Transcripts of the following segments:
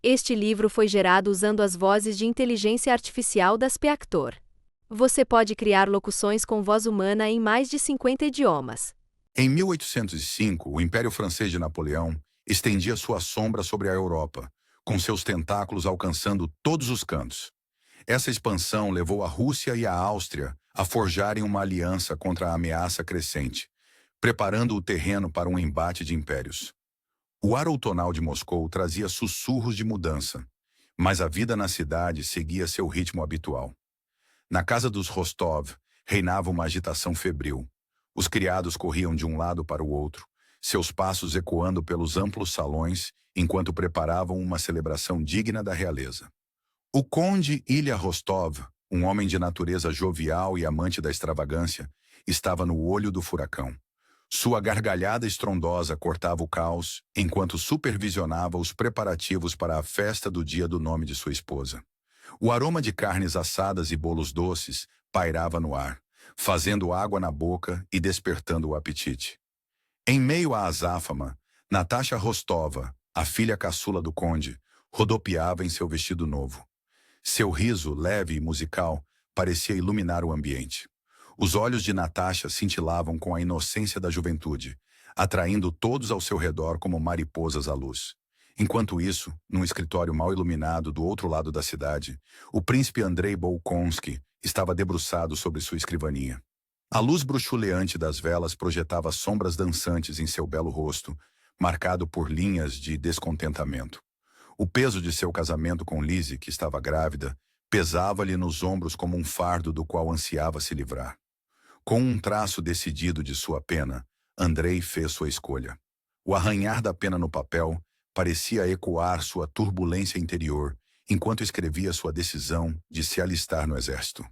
Este livro foi gerado usando as vozes de inteligência artificial da Speaktor. Você pode criar locuções com voz humana em mais de 50 idiomas. Em 1805, o Império Francês de Napoleão estendia sua sombra sobre a Europa, com seus tentáculos alcançando todos os cantos. Essa expansão levou a Rússia e a Áustria a forjarem uma aliança contra a ameaça crescente, preparando o terreno para um embate de impérios. O ar outonal de Moscou trazia sussurros de mudança, mas a vida na cidade seguia seu ritmo habitual. Na casa dos Rostov, reinava uma agitação febril. Os criados corriam de um lado para o outro, seus passos ecoando pelos amplos salões, enquanto preparavam uma celebração digna da realeza. O conde Ilya Rostov, um homem de natureza jovial e amante da extravagância, estava no olho do furacão. Sua gargalhada estrondosa cortava o caos, enquanto supervisionava os preparativos para a festa do dia do nome de sua esposa. O aroma de carnes assadas e bolos doces pairava no ar, fazendo água na boca e despertando o apetite. Em meio à azáfama, Natasha Rostova, a filha caçula do conde, rodopiava em seu vestido novo. Seu riso, leve e musical, parecia iluminar o ambiente. Os olhos de Natasha cintilavam com a inocência da juventude, atraindo todos ao seu redor como mariposas à luz. Enquanto isso, num escritório mal iluminado do outro lado da cidade, o príncipe Andrei Bolkonsky estava debruçado sobre sua escrivaninha. A luz bruxuleante das velas projetava sombras dançantes em seu belo rosto, marcado por linhas de descontentamento. O peso de seu casamento com Lizzie, que estava grávida, pesava-lhe nos ombros como um fardo do qual ansiava se livrar. Com um traço decidido de sua pena, Andrei fez sua escolha. O arranhar da pena no papel parecia ecoar sua turbulência interior, enquanto escrevia sua decisão de se alistar no exército.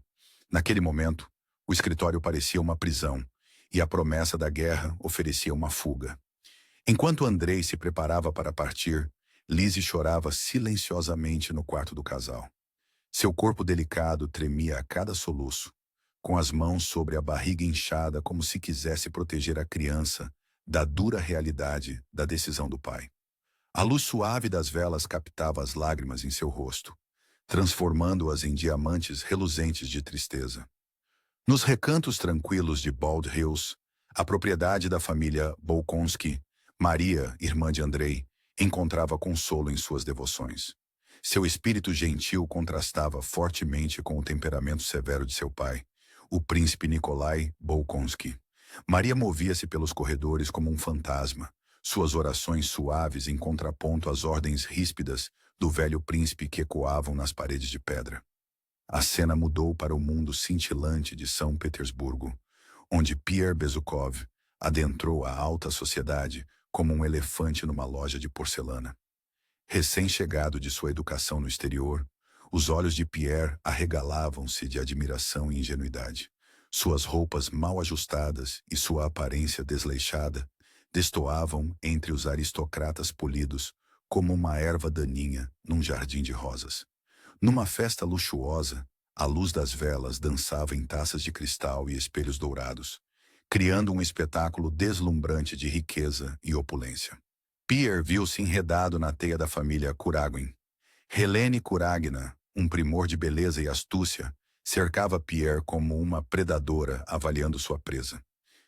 Naquele momento, o escritório parecia uma prisão, e a promessa da guerra oferecia uma fuga. Enquanto Andrei se preparava para partir, Lizzie chorava silenciosamente no quarto do casal. Seu corpo delicado tremia a cada soluço, com as mãos sobre a barriga inchada como se quisesse proteger a criança da dura realidade da decisão do pai. A luz suave das velas captava as lágrimas em seu rosto, transformando-as em diamantes reluzentes de tristeza. Nos recantos tranquilos de Bald Hills, a propriedade da família Bolkonsky, Maria, irmã de Andrei, encontrava consolo em suas devoções. Seu espírito gentil contrastava fortemente com o temperamento severo de seu pai, o príncipe Nikolai Bolkonsky. Maria movia-se pelos corredores como um fantasma, suas orações suaves em contraponto às ordens ríspidas do velho príncipe que ecoavam nas paredes de pedra. A cena mudou para o mundo cintilante de São Petersburgo, onde Pierre Bezukhov adentrou a alta sociedade como um elefante numa loja de porcelana. Recém-chegado de sua educação no exterior, os olhos de Pierre arregalavam-se de admiração e ingenuidade. Suas roupas mal ajustadas e sua aparência desleixada destoavam entre os aristocratas polidos como uma erva daninha num jardim de rosas. Numa festa luxuosa, a luz das velas dançava em taças de cristal e espelhos dourados, criando um espetáculo deslumbrante de riqueza e opulência. Pierre viu-se enredado na teia da família Kuragin. Helene Kuragina, um primor de beleza e astúcia, cercava Pierre como uma predadora avaliando sua presa.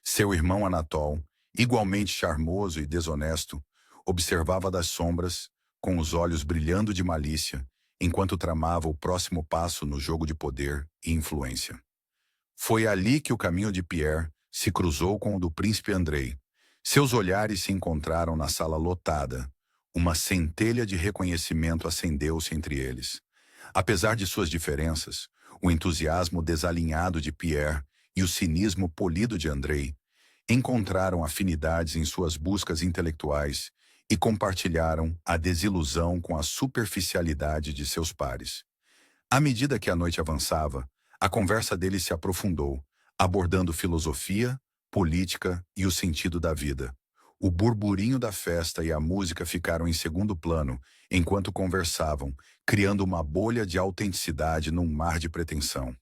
Seu irmão Anatol, igualmente charmoso e desonesto, observava das sombras, com os olhos brilhando de malícia, enquanto tramava o próximo passo no jogo de poder e influência. Foi ali que o caminho de Pierre se cruzou com o do príncipe Andrei. Seus olhares se encontraram na sala lotada. Uma centelha de reconhecimento acendeu-se entre eles. Apesar de suas diferenças, o entusiasmo desalinhado de Pierre e o cinismo polido de Andrei encontraram afinidades em suas buscas intelectuais e compartilharam a desilusão com a superficialidade de seus pares. À medida que a noite avançava, a conversa deles se aprofundou, abordando filosofia, política e o sentido da vida. O burburinho da festa e a música ficaram em segundo plano enquanto conversavam, criando uma bolha de autenticidade num mar de pretensão.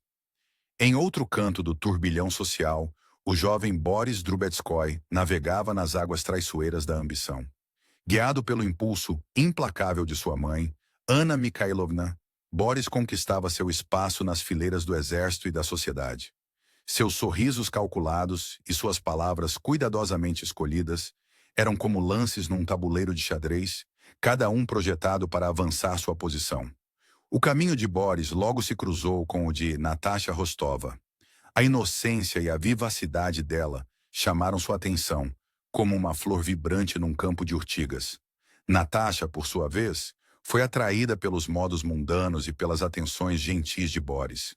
Em outro canto do turbilhão social, o jovem Boris Drubetskoy navegava nas águas traiçoeiras da ambição. Guiado pelo impulso implacável de sua mãe, Anna Mikhailovna, Boris conquistava seu espaço nas fileiras do exército e da sociedade. Seus sorrisos calculados e suas palavras cuidadosamente escolhidas eram como lances num tabuleiro de xadrez, cada um projetado para avançar sua posição. O caminho de Boris logo se cruzou com o de Natasha Rostova. A inocência e a vivacidade dela chamaram sua atenção, como uma flor vibrante num campo de urtigas. Natasha, por sua vez, foi atraída pelos modos mundanos e pelas atenções gentis de Boris.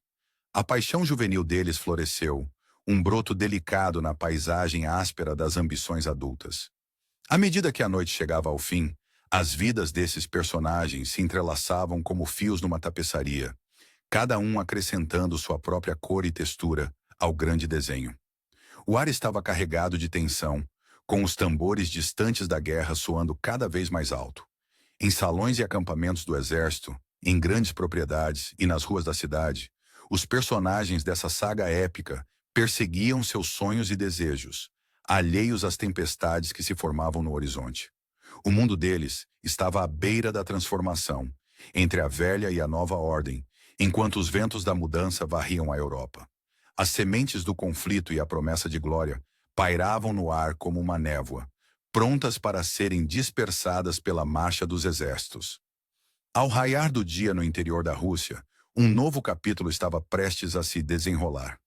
A paixão juvenil deles floresceu, um broto delicado na paisagem áspera das ambições adultas. À medida que a noite chegava ao fim, as vidas desses personagens se entrelaçavam como fios numa tapeçaria, cada um acrescentando sua própria cor e textura ao grande desenho. O ar estava carregado de tensão, com os tambores distantes da guerra soando cada vez mais alto. Em salões e acampamentos do exército, em grandes propriedades e nas ruas da cidade, os personagens dessa saga épica perseguiam seus sonhos e desejos, alheios às tempestades que se formavam no horizonte. O mundo deles estava à beira da transformação, entre a velha e a nova ordem, enquanto os ventos da mudança varriam a Europa. As sementes do conflito e a promessa de glória pairavam no ar como uma névoa, prontas para serem dispersadas pela marcha dos exércitos. Ao raiar do dia no interior da Rússia, um novo capítulo estava prestes a se desenrolar.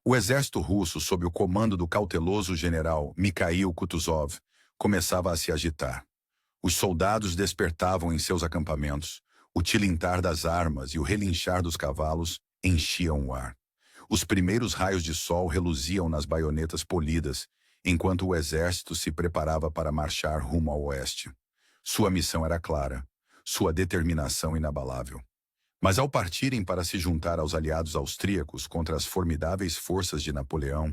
O exército russo, sob o comando do cauteloso general Mikhail Kutuzov, começava a se agitar. Os soldados despertavam em seus acampamentos, o tilintar das armas e o relinchar dos cavalos enchiam o ar. Os primeiros raios de sol reluziam nas baionetas polidas, enquanto o exército se preparava para marchar rumo ao oeste. Sua missão era clara, sua determinação inabalável. Mas ao partirem para se juntar aos aliados austríacos contra as formidáveis forças de Napoleão,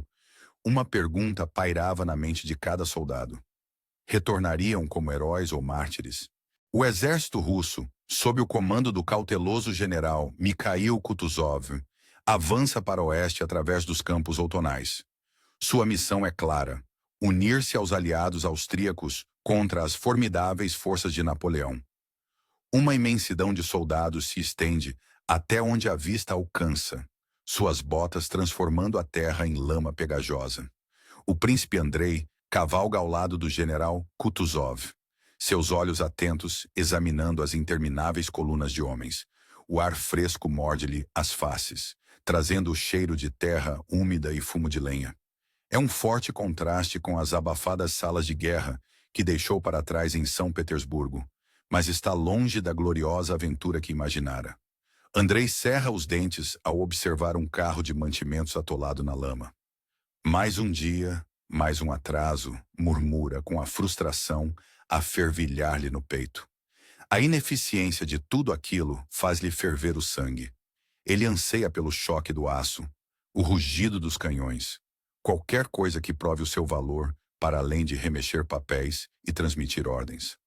uma pergunta pairava na mente de cada soldado. Retornariam como heróis ou mártires? O exército russo, sob o comando do cauteloso general Mikhail Kutuzov, avança para o oeste através dos campos outonais. Sua missão é clara: unir-se aos aliados austríacos contra as formidáveis forças de Napoleão. Uma imensidão de soldados se estende até onde a vista alcança, suas botas transformando a terra em lama pegajosa. O príncipe Andrei cavalga ao lado do general Kutuzov, seus olhos atentos examinando as intermináveis colunas de homens. O ar fresco morde-lhe as faces, trazendo o cheiro de terra úmida e fumo de lenha. É um forte contraste com as abafadas salas de guerra que deixou para trás em São Petersburgo, mas está longe da gloriosa aventura que imaginara. Andrei cerra os dentes ao observar um carro de mantimentos atolado na lama. Mais um dia, mais um atraso, murmura com a frustração a fervilhar-lhe no peito. A ineficiência de tudo aquilo faz-lhe ferver o sangue. Ele anseia pelo choque do aço, o rugido dos canhões, qualquer coisa que prove o seu valor para além de remexer papéis e transmitir ordens.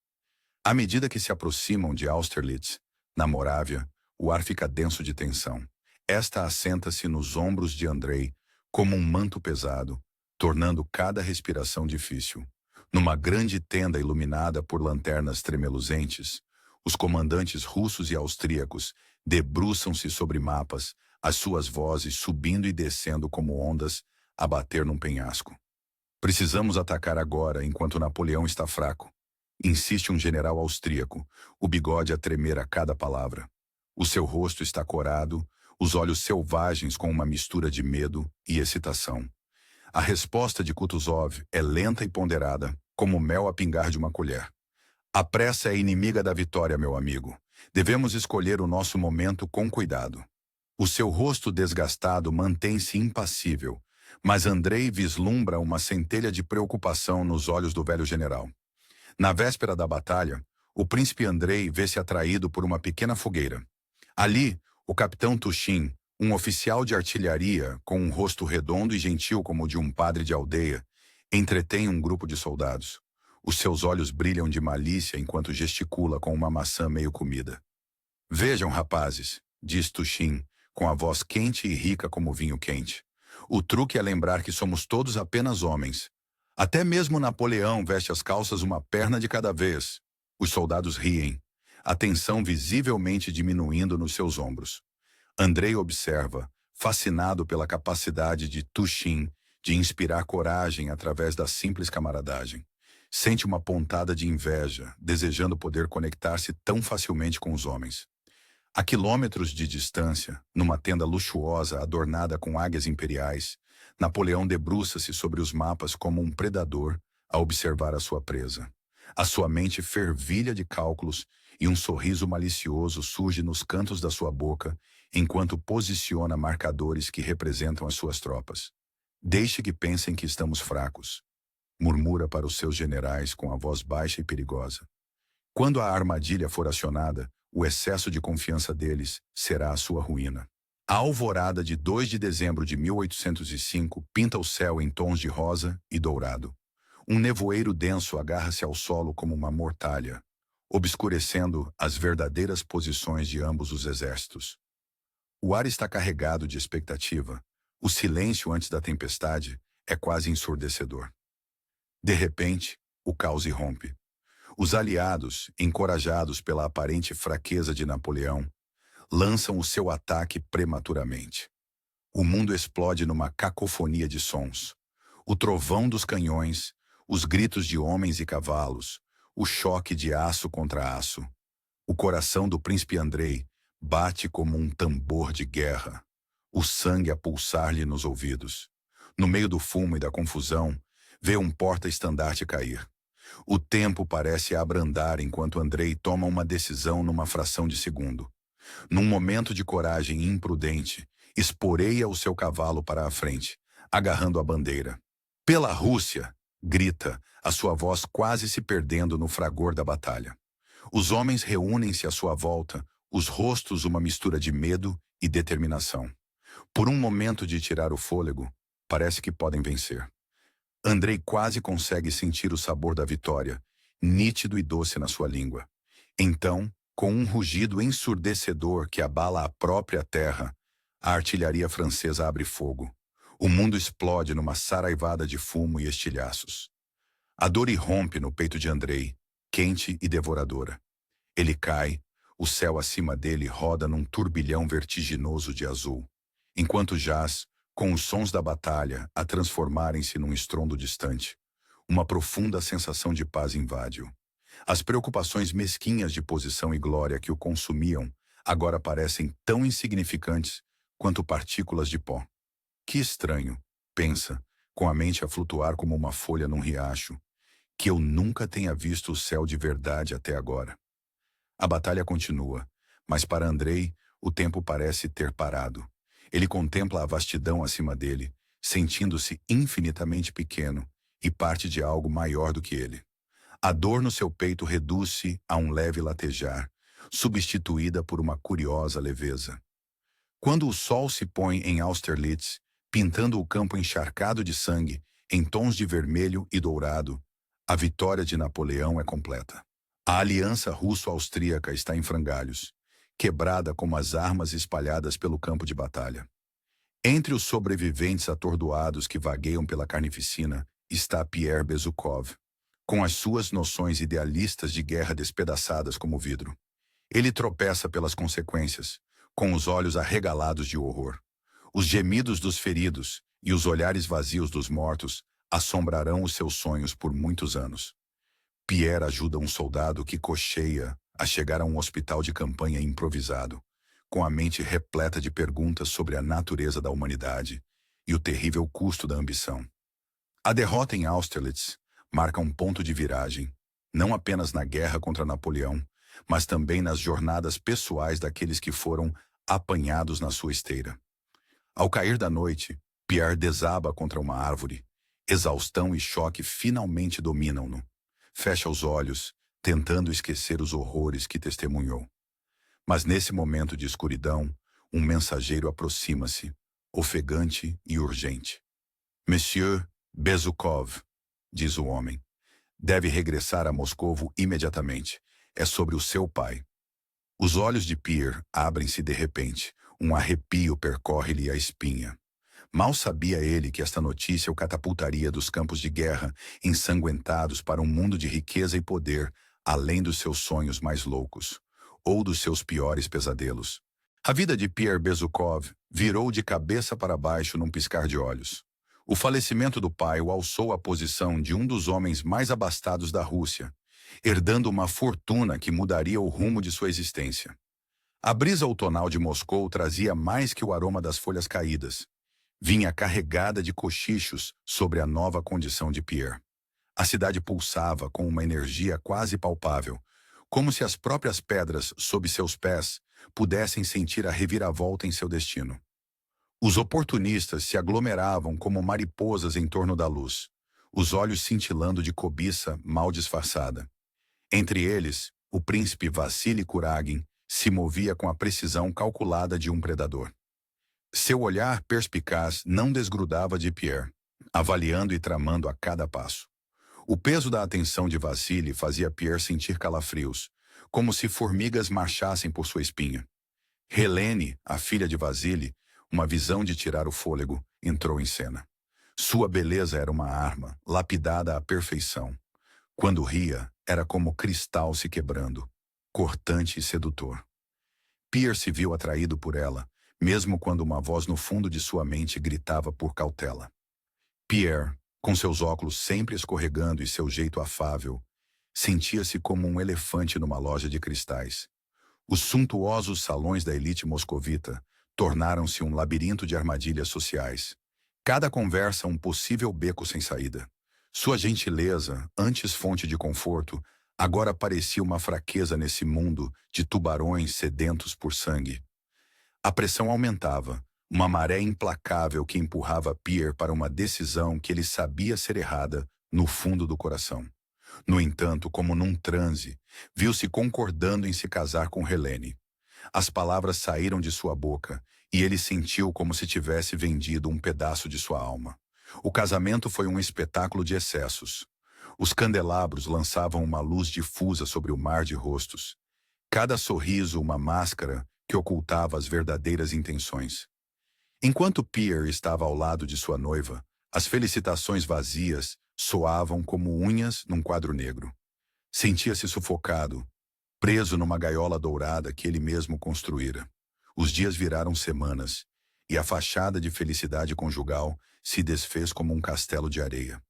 À medida que se aproximam de Austerlitz, na Morávia, o ar fica denso de tensão. Esta assenta-se nos ombros de Andrei como um manto pesado, tornando cada respiração difícil. Numa grande tenda iluminada por lanternas tremeluzentes, os comandantes russos e austríacos debruçam-se sobre mapas, as suas vozes subindo e descendo como ondas a bater num penhasco. Precisamos atacar agora, enquanto Napoleão está fraco, insiste um general austríaco, o bigode a tremer a cada palavra. O seu rosto está corado, os olhos selvagens com uma mistura de medo e excitação. A resposta de Kutuzov é lenta e ponderada, como mel a pingar de uma colher. A pressa é inimiga da vitória, meu amigo. Devemos escolher o nosso momento com cuidado. O seu rosto desgastado mantém-se impassível, mas Andrei vislumbra uma centelha de preocupação nos olhos do velho general. Na véspera da batalha, o príncipe Andrei vê-se atraído por uma pequena fogueira. Ali, o capitão Tushin, um oficial de artilharia com um rosto redondo e gentil como o de um padre de aldeia, entretém um grupo de soldados. Os seus olhos brilham de malícia enquanto gesticula com uma maçã meio comida. Vejam, rapazes, diz Tushin, com a voz quente e rica como vinho quente. O truque é lembrar que somos todos apenas homens. Até mesmo Napoleão veste as calças uma perna de cada vez. Os soldados riem. a tensão visivelmente diminuindo nos seus ombros. Andrei observa, fascinado pela capacidade de Tushin de inspirar coragem através da simples camaradagem. Sente uma pontada de inveja, desejando poder conectar-se tão facilmente com os homens. A quilômetros de distância, numa tenda luxuosa adornada com águias imperiais, Napoleão debruça-se sobre os mapas como um predador a observar a sua presa. A sua mente fervilha de cálculos e um sorriso malicioso surge nos cantos da sua boca enquanto posiciona marcadores que representam as suas tropas. Deixe que pensem que estamos fracos, murmura para os seus generais com a voz baixa e perigosa. Quando a armadilha for acionada, o excesso de confiança deles será a sua ruína. A alvorada de 2 de dezembro de 1805 pinta o céu em tons de rosa e dourado. Um nevoeiro denso agarra-se ao solo como uma mortalha, obscurecendo as verdadeiras posições de ambos os exércitos. O ar está carregado de expectativa. O silêncio antes da tempestade é quase ensurdecedor. De repente, o caos irrompe. Os aliados, encorajados pela aparente fraqueza de Napoleão, lançam o seu ataque prematuramente. O mundo explode numa cacofonia de sons. O trovão dos canhões, os gritos de homens e cavalos, o choque de aço contra aço. O coração do príncipe Andrei bate como um tambor de guerra, o sangue a pulsar-lhe nos ouvidos. No meio do fumo e da confusão, vê um porta-estandarte cair. O tempo parece abrandar enquanto Andrei toma uma decisão numa fração de segundo. Num momento de coragem imprudente, esporeia o seu cavalo para a frente, agarrando a bandeira. "Pela Rússia!" grita, a sua voz quase se perdendo no fragor da batalha. Os homens reúnem-se à sua volta, os rostos uma mistura de medo e determinação. Por um momento de tirar o fôlego, parece que podem vencer. Andrei quase consegue sentir o sabor da vitória, nítido e doce na sua língua. Então, com um rugido ensurdecedor que abala a própria terra, a artilharia francesa abre fogo. O mundo explode numa saraivada de fumo e estilhaços. A dor irrompe no peito de Andrei, quente e devoradora. Ele cai, o céu acima dele roda num turbilhão vertiginoso de azul, enquanto jaz, com os sons da batalha a transformarem-se num estrondo distante. Uma profunda sensação de paz invade-o. As preocupações mesquinhas de posição e glória que o consumiam agora parecem tão insignificantes quanto partículas de pó. Que estranho, pensa, com a mente a flutuar como uma folha num riacho, que eu nunca tenha visto o céu de verdade até agora. A batalha continua, mas para Andrei o tempo parece ter parado. Ele contempla a vastidão acima dele, sentindo-se infinitamente pequeno e parte de algo maior do que ele. A dor no seu peito reduz-se a um leve latejar, substituída por uma curiosa leveza. Quando o sol se põe em Austerlitz, pintando o campo encharcado de sangue, em tons de vermelho e dourado, a vitória de Napoleão é completa. A aliança russo-austríaca está em frangalhos, quebrada como as armas espalhadas pelo campo de batalha. Entre os sobreviventes atordoados que vagueiam pela carnificina está Pierre Bezukhov, com as suas noções idealistas de guerra despedaçadas como vidro. Ele tropeça pelas consequências, com os olhos arregalados de horror. Os gemidos dos feridos e os olhares vazios dos mortos assombrarão os seus sonhos por muitos anos. Pierre ajuda um soldado que cocheia a chegar a um hospital de campanha improvisado, com a mente repleta de perguntas sobre a natureza da humanidade e o terrível custo da ambição. A derrota em Austerlitz marca um ponto de viragem, não apenas na guerra contra Napoleão, mas também nas jornadas pessoais daqueles que foram apanhados na sua esteira. Ao cair da noite, Pierre desaba contra uma árvore. Exaustão e choque finalmente dominam-no. Fecha os olhos, tentando esquecer os horrores que testemunhou. Mas nesse momento de escuridão, um mensageiro aproxima-se, ofegante e urgente. "Monsieur Bezukhov", diz o homem, "deve regressar a Moscovo imediatamente. É sobre o seu pai." Os olhos de Pierre abrem-se de repente. Um arrepio percorre-lhe a espinha. Mal sabia ele que esta notícia o catapultaria dos campos de guerra ensanguentados para um mundo de riqueza e poder, além dos seus sonhos mais loucos. ou dos seus piores pesadelos. A vida de Pierre Bezukhov virou de cabeça para baixo num piscar de olhos. O falecimento do pai o alçou à posição de um dos homens mais abastados da Rússia, herdando uma fortuna que mudaria o rumo de sua existência. A brisa outonal de Moscou trazia mais que o aroma das folhas caídas. Vinha carregada de cochichos sobre a nova condição de Pierre. A cidade pulsava com uma energia quase palpável, como se as próprias pedras sob seus pés pudessem sentir a reviravolta em seu destino. Os oportunistas se aglomeravam como mariposas em torno da luz, os olhos cintilando de cobiça mal disfarçada. Entre eles, o príncipe Vassili Kuragin se movia com a precisão calculada de um predador. Seu olhar perspicaz não desgrudava de Pierre, avaliando e tramando a cada passo. O peso da atenção de Vassili fazia Pierre sentir calafrios, como se formigas marchassem por sua espinha. Helene, a filha de Vassili, uma visão de tirar o fôlego, entrou em cena. Sua beleza era uma arma, lapidada à perfeição. Quando ria, era como cristal se quebrando, cortante e sedutor. Pierre se viu atraído por ela, mesmo quando uma voz no fundo de sua mente gritava por cautela. Pierre, com seus óculos sempre escorregando e seu jeito afável, sentia-se como um elefante numa loja de cristais. Os suntuosos salões da elite moscovita tornaram-se um labirinto de armadilhas sociais. Cada conversa um possível beco sem saída. Sua gentileza, antes fonte de conforto, agora parecia uma fraqueza nesse mundo de tubarões sedentos por sangue. A pressão aumentava, uma maré implacável que empurrava Pierre para uma decisão que ele sabia ser errada no fundo do coração. No entanto, como num transe, viu-se concordando em se casar com Helene. As palavras saíram de sua boca e ele sentiu como se tivesse vendido um pedaço de sua alma. O casamento foi um espetáculo de excessos. Os candelabros lançavam uma luz difusa sobre o mar de rostos. Cada sorriso uma máscara que ocultava as verdadeiras intenções. Enquanto Pierre estava ao lado de sua noiva, as felicitações vazias soavam como unhas num quadro negro. Sentia-se sufocado, preso numa gaiola dourada que ele mesmo construíra. Os dias viraram semanas, e a fachada de felicidade conjugal se desfez como um castelo de areia.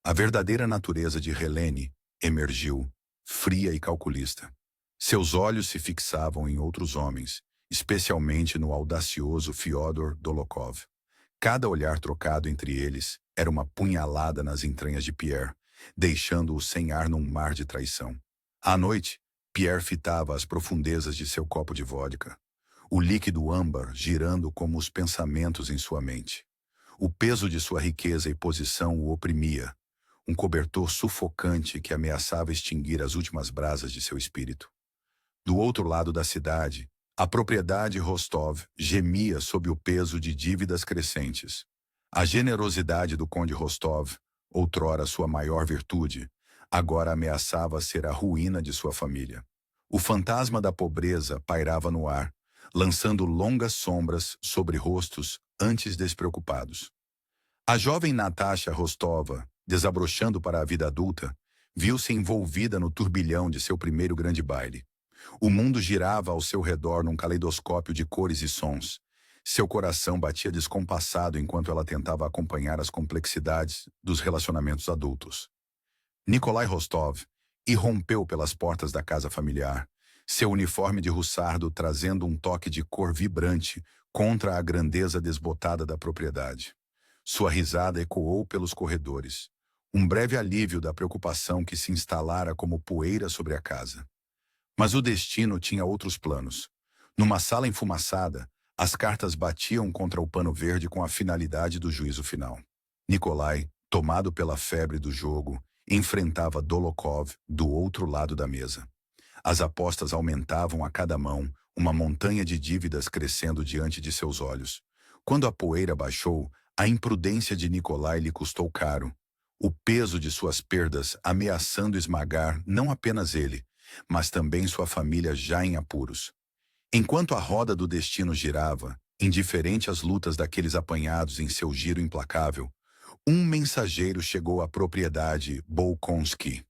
A verdadeira natureza de Helene emergiu, fria e calculista. Seus olhos se fixavam em outros homens, especialmente no audacioso Fyodor Dolokhov. Cada olhar trocado entre eles era uma punhalada nas entranhas de Pierre, deixando-o sem ar num mar de traição. À noite, Pierre fitava as profundezas de seu copo de vodka, o líquido âmbar girando como os pensamentos em sua mente. O peso de sua riqueza e posição o oprimia, um cobertor sufocante que ameaçava extinguir as últimas brasas de seu espírito. Do outro lado da cidade, a propriedade Rostov gemia sob o peso de dívidas crescentes. A generosidade do conde Rostov, outrora sua maior virtude, agora ameaçava ser a ruína de sua família. O fantasma da pobreza pairava no ar, lançando longas sombras sobre rostos antes despreocupados. A jovem Natasha Rostova, desabrochando para a vida adulta, viu-se envolvida no turbilhão de seu primeiro grande baile. O mundo girava ao seu redor num caleidoscópio de cores e sons. Seu coração batia descompassado enquanto ela tentava acompanhar as complexidades dos relacionamentos adultos. Nikolai Rostov irrompeu pelas portas da casa familiar, seu uniforme de russardo trazendo um toque de cor vibrante contra a grandeza desbotada da propriedade. Sua risada ecoou pelos corredores, um breve alívio da preocupação que se instalara como poeira sobre a casa. Mas o destino tinha outros planos. Numa sala enfumaçada, as cartas batiam contra o pano verde com a finalidade do juízo final. Nikolai, tomado pela febre do jogo, enfrentava Dolokhov do outro lado da mesa. As apostas aumentavam a cada mão, uma montanha de dívidas crescendo diante de seus olhos. Quando a poeira baixou, a imprudência de Nikolai lhe custou caro. O peso de suas perdas ameaçando esmagar não apenas ele, mas também sua família já em apuros. Enquanto a roda do destino girava, indiferente às lutas daqueles apanhados em seu giro implacável, um mensageiro chegou à propriedade Bolkonsky.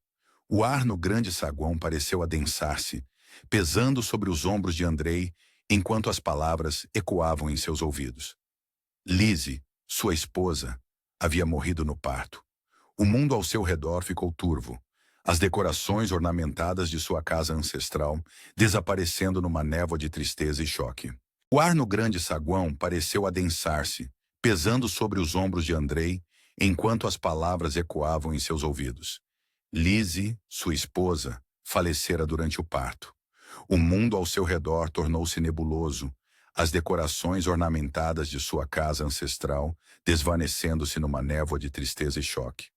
O ar no grande saguão pareceu adensar-se, pesando sobre os ombros de Andrei, enquanto as palavras ecoavam em seus ouvidos. Lise, sua esposa, havia morrido no parto. O mundo ao seu redor ficou turvo, as decorações ornamentadas de sua casa ancestral desaparecendo numa névoa de tristeza e choque. O ar no grande saguão pareceu adensar-se, pesando sobre os ombros de Andrei, enquanto as palavras ecoavam em seus ouvidos. Lise, sua esposa, falecera durante o parto. O mundo ao seu redor tornou-se nebuloso, as decorações ornamentadas de sua casa ancestral desvanecendo-se numa névoa de tristeza e choque.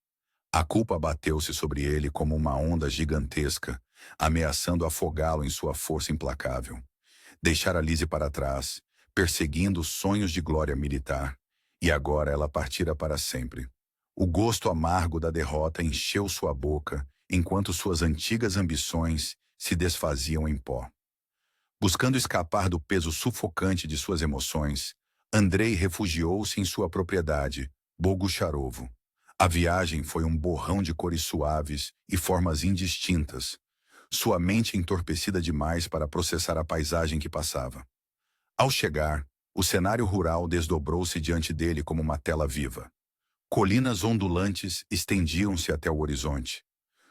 A culpa abateu-se sobre ele como uma onda gigantesca, ameaçando afogá-lo em sua força implacável. Deixara Lise para trás, perseguindo sonhos de glória militar, e agora ela partira para sempre. O gosto amargo da derrota encheu sua boca, enquanto suas antigas ambições se desfaziam em pó. Buscando escapar do peso sufocante de suas emoções, Andrei refugiou-se em sua propriedade, Bogucharovo. A viagem foi um borrão de cores suaves e formas indistintas, sua mente entorpecida demais para processar a paisagem que passava. Ao chegar, o cenário rural desdobrou-se diante dele como uma tela viva. Colinas ondulantes estendiam-se até o horizonte.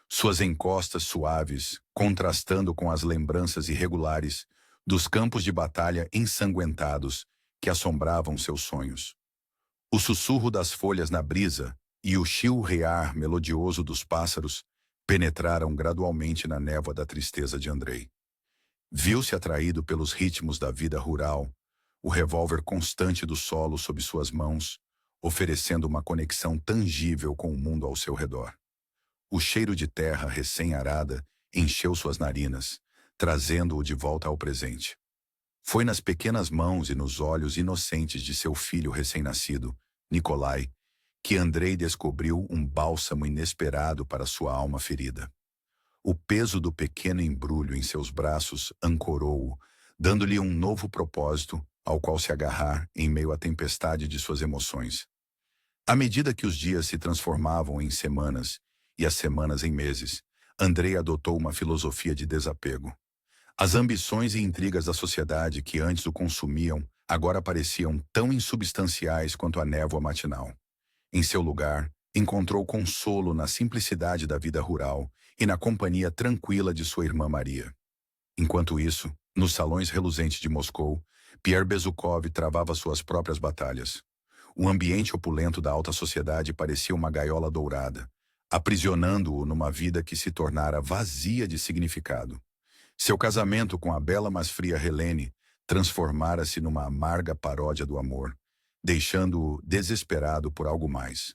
Suas encostas suaves, contrastando com as lembranças irregulares dos campos de batalha ensanguentados que assombravam seus sonhos. O sussurro das folhas na brisa e o chilrear melodioso dos pássaros penetraram gradualmente na névoa da tristeza de Andrei. Viu-se atraído pelos ritmos da vida rural, o revólver constante do solo sob suas mãos, oferecendo uma conexão tangível com o mundo ao seu redor. O cheiro de terra recém-arada encheu suas narinas, trazendo-o de volta ao presente. Foi nas pequenas mãos e nos olhos inocentes de seu filho recém-nascido, Nikolai, que Andrei descobriu um bálsamo inesperado para sua alma ferida. O peso do pequeno embrulho em seus braços ancorou-o, dando-lhe um novo propósito ao qual se agarrar em meio à tempestade de suas emoções. À medida que os dias se transformavam em semanas e as semanas em meses, Andrei adotou uma filosofia de desapego. As ambições e intrigas da sociedade que antes o consumiam agora pareciam tão insubstanciais quanto a névoa matinal. Em seu lugar, encontrou consolo na simplicidade da vida rural e na companhia tranquila de sua irmã Maria. Enquanto isso, nos salões reluzentes de Moscou, Pierre Bezukhov travava suas próprias batalhas. O ambiente opulento da alta sociedade parecia uma gaiola dourada, aprisionando-o numa vida que se tornara vazia de significado. Seu casamento com a bela mas fria Helene transformara-se numa amarga paródia do amor, deixando-o desesperado por algo mais.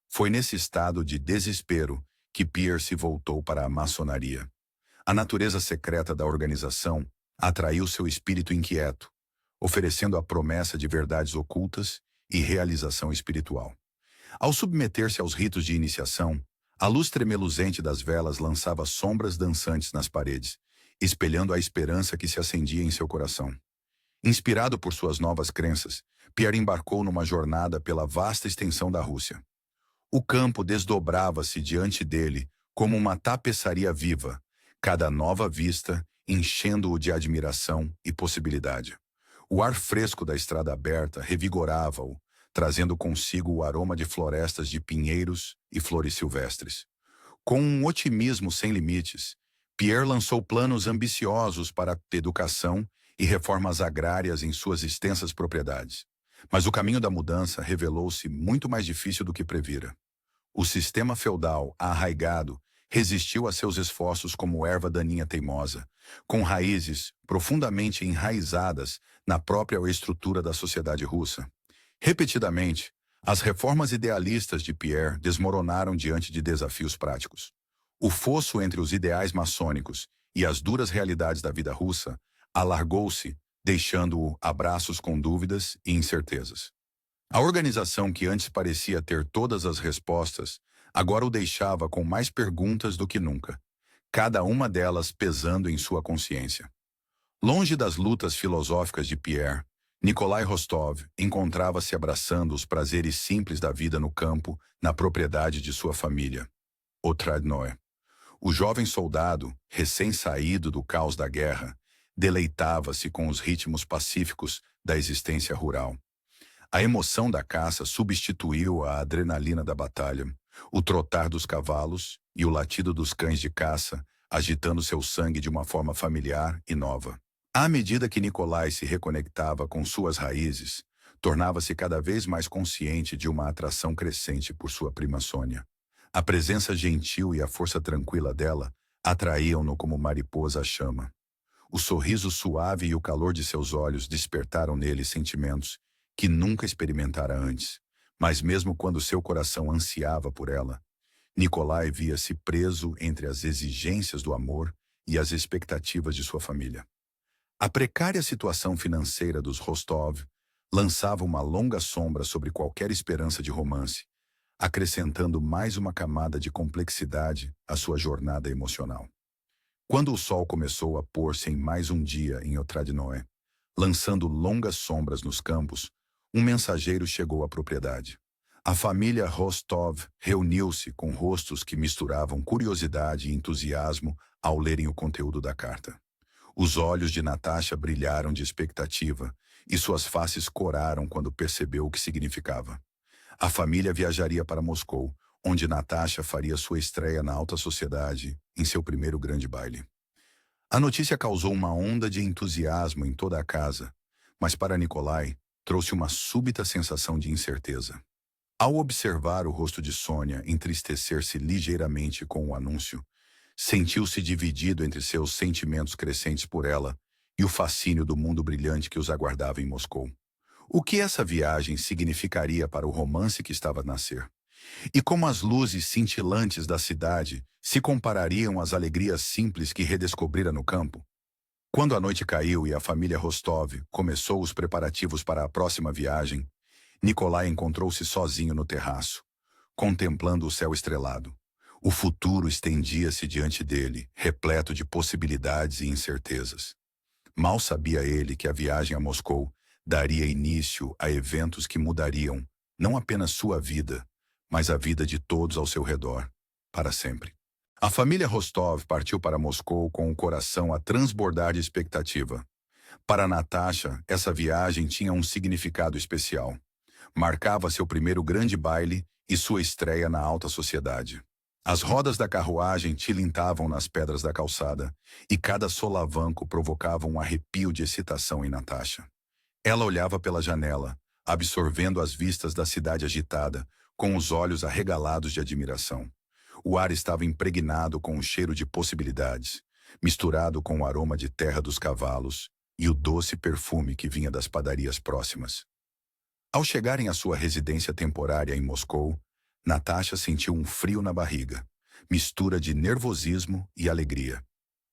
Foi nesse estado de desespero que Pierre se voltou para a maçonaria. A natureza secreta da organização atraiu seu espírito inquieto, oferecendo a promessa de verdades ocultas e realização espiritual. Ao submeter-se aos ritos de iniciação, a luz tremeluzente das velas lançava sombras dançantes nas paredes, espelhando a esperança que se acendia em seu coração. Inspirado por suas novas crenças, Pierre embarcou numa jornada pela vasta extensão da Rússia. O campo desdobrava-se diante dele como uma tapeçaria viva, cada nova vista enchendo-o de admiração e possibilidade. O ar fresco da estrada aberta revigorava-o, trazendo consigo o aroma de florestas de pinheiros e flores silvestres. Com um otimismo sem limites, Pierre lançou planos ambiciosos para a educação e reformas agrárias em suas extensas propriedades. Mas o caminho da mudança revelou-se muito mais difícil do que previra. O sistema feudal arraigado resistiu a seus esforços como erva daninha teimosa, com raízes profundamente enraizadas na própria estrutura da sociedade russa. Repetidamente, as reformas idealistas de Pierre desmoronaram diante de desafios práticos. O fosso entre os ideais maçônicos e as duras realidades da vida russa alargou-se, deixando-o a braços com dúvidas e incertezas. A organização que antes parecia ter todas as respostas, agora o deixava com mais perguntas do que nunca, cada uma delas pesando em sua consciência. Longe das lutas filosóficas de Pierre, Nikolai Rostov encontrava-se abraçando os prazeres simples da vida no campo, na propriedade de sua família, Otradnoe. O jovem soldado, recém-saído do caos da guerra, deleitava-se com os ritmos pacíficos da existência rural. A emoção da caça substituiu a adrenalina da batalha, o trotar dos cavalos e o latido dos cães de caça, agitando seu sangue de uma forma familiar e nova. À medida que Nikolai se reconectava com suas raízes, tornava-se cada vez mais consciente de uma atração crescente por sua prima Sônia. A presença gentil e a força tranquila dela atraíam-no como mariposa à chama. O sorriso suave e o calor de seus olhos despertaram nele sentimentos que nunca experimentara antes, mas mesmo quando seu coração ansiava por ela, Nikolai via-se preso entre as exigências do amor e as expectativas de sua família. A precária situação financeira dos Rostov lançava uma longa sombra sobre qualquer esperança de romance, acrescentando mais uma camada de complexidade à sua jornada emocional. Quando o sol começou a pôr-se em mais um dia em Otradnoe, lançando longas sombras nos campos, um mensageiro chegou à propriedade. A família Rostov reuniu-se com rostos que misturavam curiosidade e entusiasmo ao lerem o conteúdo da carta. Os olhos de Natasha brilharam de expectativa e suas faces coraram quando percebeu o que significava. A família viajaria para Moscou, onde Natasha faria sua estreia na alta sociedade em seu primeiro grande baile. A notícia causou uma onda de entusiasmo em toda a casa, mas para Nikolai trouxe uma súbita sensação de incerteza. Ao observar o rosto de Sônia entristecer-se ligeiramente com o anúncio, sentiu-se dividido entre seus sentimentos crescentes por ela e o fascínio do mundo brilhante que os aguardava em Moscou. O que essa viagem significaria para o romance que estava a nascer? E como as luzes cintilantes da cidade se comparariam às alegrias simples que redescobrira no campo? Quando a noite caiu e a família Rostov começou os preparativos para a próxima viagem, Nikolai encontrou-se sozinho no terraço, contemplando o céu estrelado. O futuro estendia-se diante dele, repleto de possibilidades e incertezas. Mal sabia ele que a viagem a Moscou daria início a eventos que mudariam não apenas sua vida, mas a vida de todos ao seu redor, para sempre. A família Rostov partiu para Moscou com o coração a transbordar de expectativa. Para Natasha, essa viagem tinha um significado especial. Marcava seu primeiro grande baile e sua estreia na alta sociedade. As rodas da carruagem tilintavam nas pedras da calçada e cada solavanco provocava um arrepio de excitação em Natasha. Ela olhava pela janela, absorvendo as vistas da cidade agitada, com os olhos arregalados de admiração. O ar estava impregnado com o cheiro de possibilidades, misturado com o aroma de terra dos cavalos e o doce perfume que vinha das padarias próximas. Ao chegarem à sua residência temporária em Moscou, Natasha sentiu um frio na barriga, mistura de nervosismo e alegria.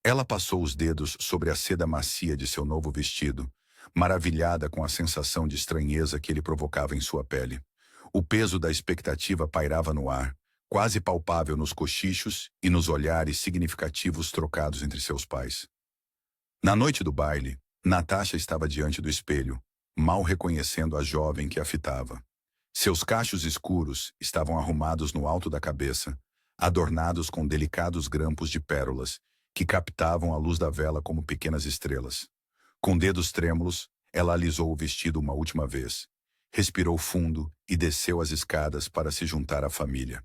Ela passou os dedos sobre a seda macia de seu novo vestido, maravilhada com a sensação de estranheza que ele provocava em sua pele. O peso da expectativa pairava no ar, quase palpável nos cochichos e nos olhares significativos trocados entre seus pais. Na noite do baile, Natasha estava diante do espelho, mal reconhecendo a jovem que a fitava. Seus cachos escuros estavam arrumados no alto da cabeça, adornados com delicados grampos de pérolas, que captavam a luz da vela como pequenas estrelas. Com dedos trêmulos, ela alisou o vestido uma última vez, respirou fundo e desceu as escadas para se juntar à família.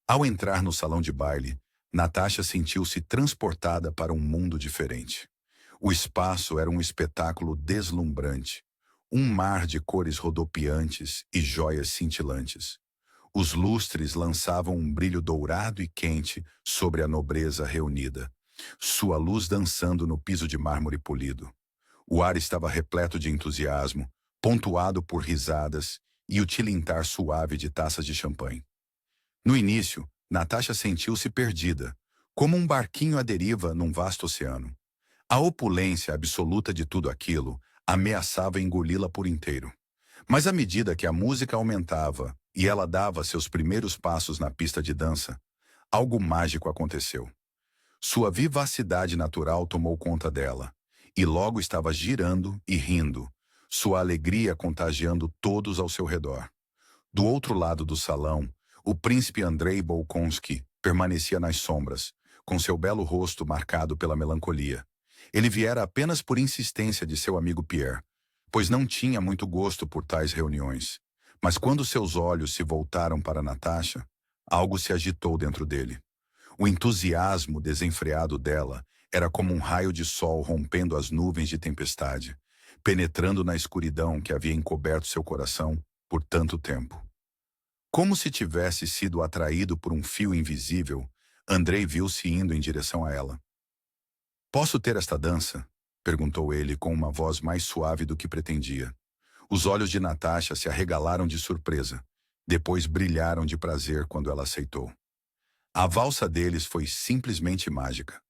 Ao entrar no salão de baile, Natasha sentiu-se transportada para um mundo diferente. O espaço era um espetáculo deslumbrante, um mar de cores rodopiantes e joias cintilantes. Os lustres lançavam um brilho dourado e quente sobre a nobreza reunida, sua luz dançando no piso de mármore polido. O ar estava repleto de entusiasmo, pontuado por risadas e o tilintar suave de taças de champanhe. No início, Natasha sentiu-se perdida, como um barquinho à deriva num vasto oceano. A opulência absoluta de tudo aquilo ameaçava engoli-la por inteiro. Mas à medida que a música aumentava e ela dava seus primeiros passos na pista de dança, algo mágico aconteceu. Sua vivacidade natural tomou conta dela, e logo estava girando e rindo, sua alegria contagiando todos ao seu redor. Do outro lado do salão, o príncipe Andrei Bolkonsky permanecia nas sombras, com seu belo rosto marcado pela melancolia. Ele viera apenas por insistência de seu amigo Pierre, pois não tinha muito gosto por tais reuniões. Mas quando seus olhos se voltaram para Natasha, algo se agitou dentro dele. O entusiasmo desenfreado dela era como um raio de sol rompendo as nuvens de tempestade, penetrando na escuridão que havia encoberto seu coração por tanto tempo. Como se tivesse sido atraído por um fio invisível, Andrei viu-se indo em direção a ela. "Posso ter esta dança?" perguntou ele com uma voz mais suave do que pretendia. Os olhos de Natasha se arregalaram de surpresa, depois brilharam de prazer quando ela aceitou. A valsa deles foi simplesmente mágica.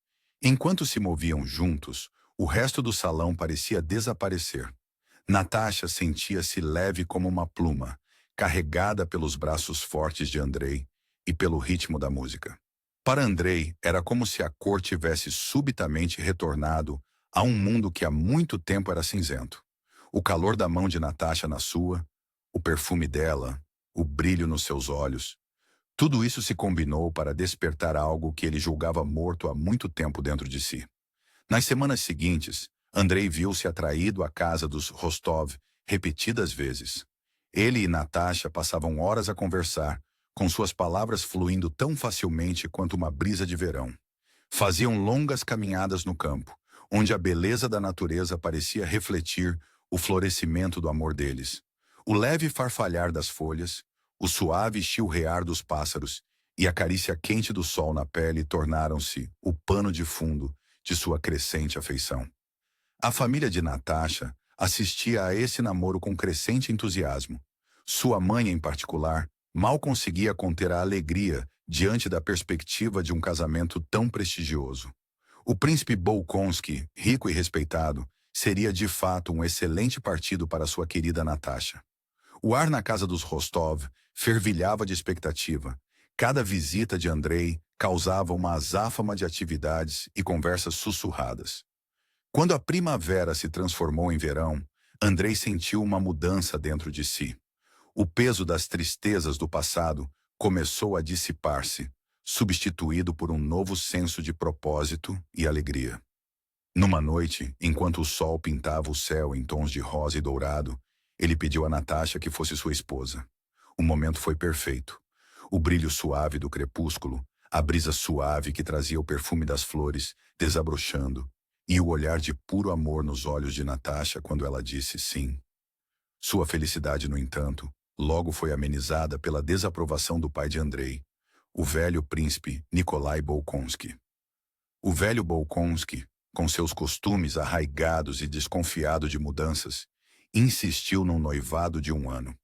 Enquanto se moviam juntos, o resto do salão parecia desaparecer. Natasha sentia-se leve como uma pluma, carregada pelos braços fortes de Andrei e pelo ritmo da música. Para Andrei, era como se a cor tivesse subitamente retornado a um mundo que há muito tempo era cinzento. O calor da mão de Natasha na sua, o perfume dela, o brilho nos seus olhos, tudo isso se combinou para despertar algo que ele julgava morto há muito tempo dentro de si. Nas semanas seguintes, Andrei viu-se atraído à casa dos Rostov repetidas vezes. Ele e Natasha passavam horas a conversar, com suas palavras fluindo tão facilmente quanto uma brisa de verão. Faziam longas caminhadas no campo, onde a beleza da natureza parecia refletir o florescimento do amor deles. O leve farfalhar das folhas, o suave chilrear dos pássaros e a carícia quente do sol na pele tornaram-se o pano de fundo de sua crescente afeição. A família de Natasha assistia a esse namoro com crescente entusiasmo. Sua mãe, em particular, mal conseguia conter a alegria diante da perspectiva de um casamento tão prestigioso. O príncipe Bolkonsky, rico e respeitado, seria de fato um excelente partido para sua querida Natasha. O ar na casa dos Rostov fervilhava de expectativa. Cada visita de Andrei causava uma azáfama de atividades e conversas sussurradas. Quando a primavera se transformou em verão, Andrei sentiu uma mudança dentro de si. O peso das tristezas do passado começou a dissipar-se, substituído por um novo senso de propósito e alegria. Numa noite, enquanto o sol pintava o céu em tons de rosa e dourado, ele pediu a Natasha que fosse sua esposa. O momento foi perfeito. O brilho suave do crepúsculo, a brisa suave que trazia o perfume das flores, desabrochando, e o olhar de puro amor nos olhos de Natasha quando ela disse sim. Sua felicidade, no entanto, logo foi amenizada pela desaprovação do pai de Andrei, o velho príncipe Nikolai Bolkonsky. O velho Bolkonsky, com seus costumes arraigados e desconfiado de mudanças, insistiu num noivado de 1 ano.